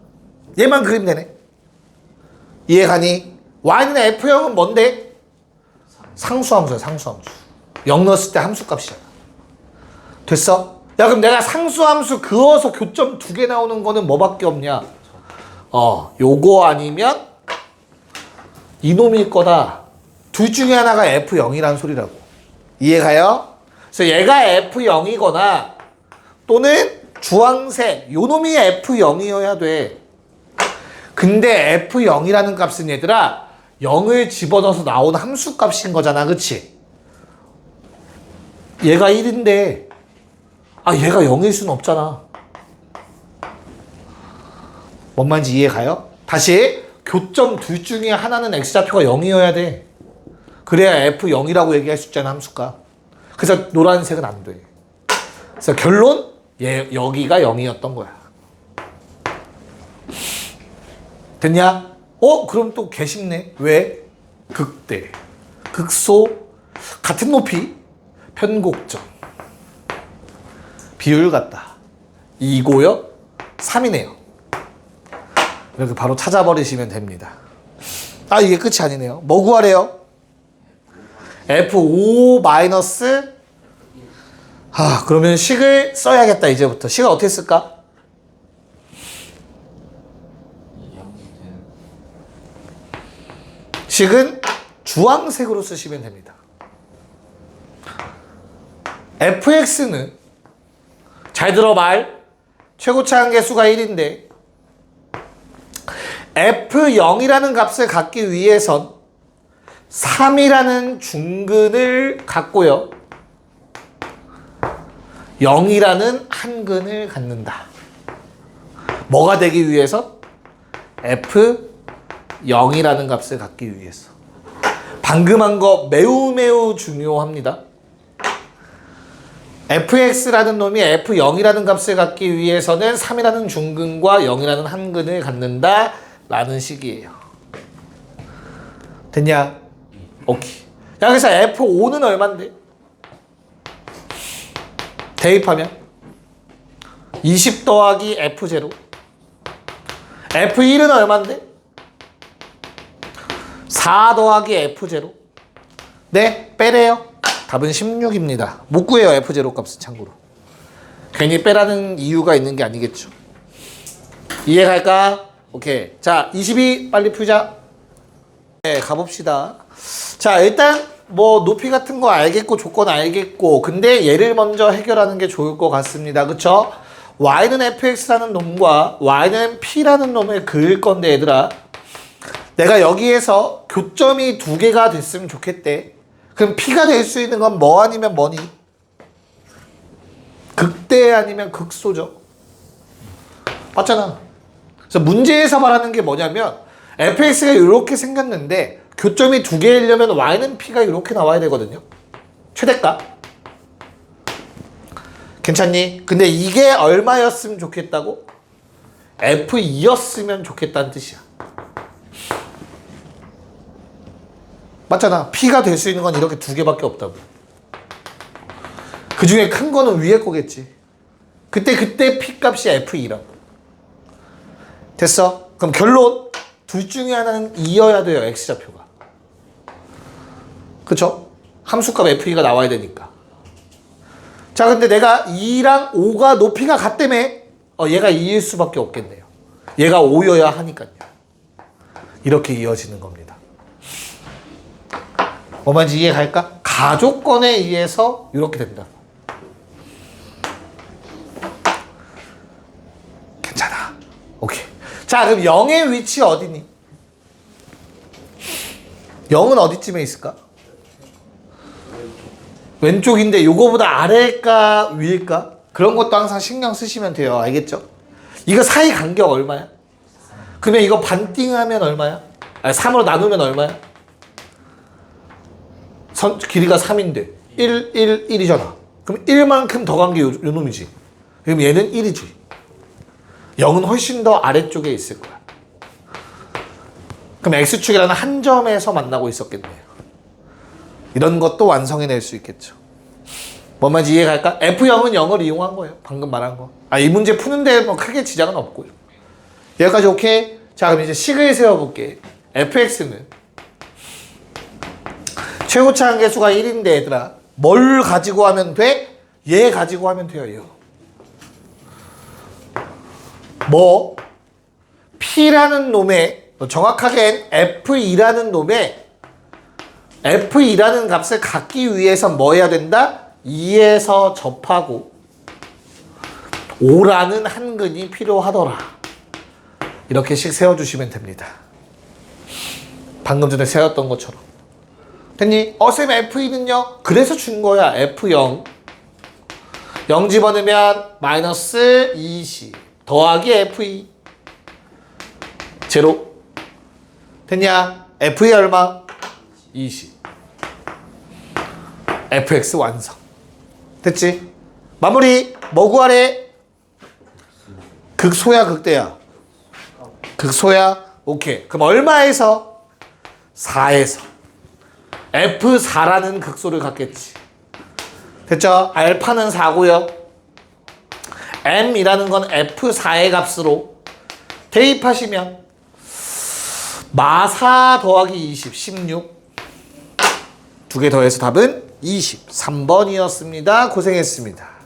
얘만 그리면 되네. 이해가니? y는 f0은 뭔데? 상수함수야, 상수함수. 0 넣었을 때 함수값이잖아. 됐어? 야 그럼 내가 상수함수 그어서 교점 2개 나오는 거는 뭐밖에 없냐? 요거 아니면 이놈일 거다. 둘 중에 하나가 f0이라는 소리라고. 이해가요? 그래서 얘가 f0이거나 또는 주황색 요놈이 f0이어야 돼. 근데 f0이라는 값은 얘들아 0을 집어넣어서 나온 함수값인 거잖아. 그치? 얘가 1인데 얘가 0일 수는 없잖아. 뭔 말인지 이해가요? 다시 교점 둘 중에 하나는 x좌표가 0이어야 돼. 그래야 f0이라고 얘기할 수 있잖아. 함수값. 그래서 노란색은 안 돼. 그래서 결론 여기가 0이었던 거야. 됐냐? 그럼 또 개쉽네. 왜? 극대, 극소, 같은 높이, 편곡점. 비율 같다. 2고요, 3이네요. 이렇게 바로 찾아버리시면 됩니다. 이게 끝이 아니네요. 뭐 구하래요? F5 마이너스 그러면 식을 써야겠다. 이제부터 식을 어떻게 쓸까? 식은 주황색으로 쓰시면 됩니다. fx는 잘 들어 말 최고차항계수가 1인데 f0이라는 값을 갖기 위해선 3이라는 중근을 갖고요 0이라는 한근을 갖는다. 뭐가 되기 위해서? f0이라는 값을 갖기 위해서. 방금 한 거 매우 중요합니다. fx라는 놈이 f0이라는 값을 갖기 위해서는 3이라는 중근과 0이라는 한근을 갖는다 라는 식이에요. 됐냐? 오케이. 야 그래서 f5는 얼만데? 대입하면 20 더하기 f0. f1은 얼만데? 4 더하기 f0. 네, 빼래요. 답은 16입니다. 못 구해요, f0 값은 참고로. 괜히 빼라는 이유가 있는 게 아니겠죠. 이해갈까? 오케이. 자, 22 빨리 풀자. 네, 가봅시다. 자, 일단 뭐 높이 같은 거 알겠고 조건 알겠고 근데 얘를 먼저 해결하는 게 좋을 것 같습니다. 그쵸? y는 fx라는 놈과 y는 p라는 놈을 그을 건데 얘들아 내가 여기에서 교점이 2개가 됐으면 좋겠대. 그럼 p가 될 수 있는 건 뭐 아니면 뭐니? 극대 아니면 극소죠. 맞잖아. 그래서 문제에서 말하는 게 뭐냐면 fx가 이렇게 생겼는데 교점이 2개이려면 y는 p가 이렇게 나와야 되거든요. 최대값. 괜찮니? 근데 이게 얼마였으면 좋겠다고? f2였으면 좋겠다는 뜻이야. 맞잖아. p가 될 수 있는 건 이렇게 2개밖에 없다고. 그 중에 큰 거는 위에 거겠지. 그때 p 값이 f2라고. 됐어? 그럼 결론 둘 중에 하나는 2여야 돼요. x좌표가. 그쵸? 함수값 f2가 나와야 되니까. 자 근데 내가 2랑 5가 높이가 같다며 얘가 2일 수밖에 없겠네요. 얘가 5여야 하니까요. 이렇게 이어지는 겁니다. 뭐 말인지 이해갈까? 가족권에 의해서 이렇게 된다. 괜찮아. 오케이. 자, 그럼 0의 위치 어디니? 0은 어디쯤에 있을까? 왼쪽인데 요거보다 아래일까 위일까? 그런 것도 항상 신경 쓰시면 돼요. 알겠죠? 이거 사이 간격 얼마야? 그러면 이거 반띵하면 얼마야? 아니, 3으로 나누면 얼마야? 길이가 3인데 1, 1, 1이잖아. 그럼 1만큼 더 간 게 요 놈이지. 그럼 얘는 1이지. 0은 훨씬 더 아래쪽에 있을 거야. 그럼 X축이라는 한 점에서 만나고 있었겠네요. 이런 것도 완성해낼 수 있겠죠. 뭔 말인지 이해갈까? F0은 0을 이용한 거예요. 방금 말한 거. 이 문제 푸는데 뭐 크게 지장은 없고요. 여기까지 오케이? 자, 그럼 이제 식을 세워볼게. fx는 최고차 한계수가 1인데 얘들아, 뭘 가지고 하면 돼? 얘 가지고 하면 돼요. 얘. 뭐 P라는 놈의, 정확하게 F2라는 놈의 F2라는 값을 갖기 위해서 뭐 해야 된다? 2에서 접하고 5라는 한근이 필요하더라. 이렇게씩 세워주시면 됩니다. 방금 전에 세웠던 것처럼. 됐니? 쌤 F2는요? 그래서 준 거야. F0 0 집어넣으면 마이너스 20 더하기 F2 제로. 됐냐? F2 얼마? 20. fx 완성. 됐지? 마무리. 뭐 구하래? 극소야 극대야? 극소야? 오케이. 그럼 얼마에서? 4에서. F4라는 극소를 갖겠지. 됐죠? 알파는 4고요. M이라는 건 F4의 값으로 대입하시면 마4 더하기 20, 16. 두 개 더해서 답은 23번이었습니다. 고생했습니다.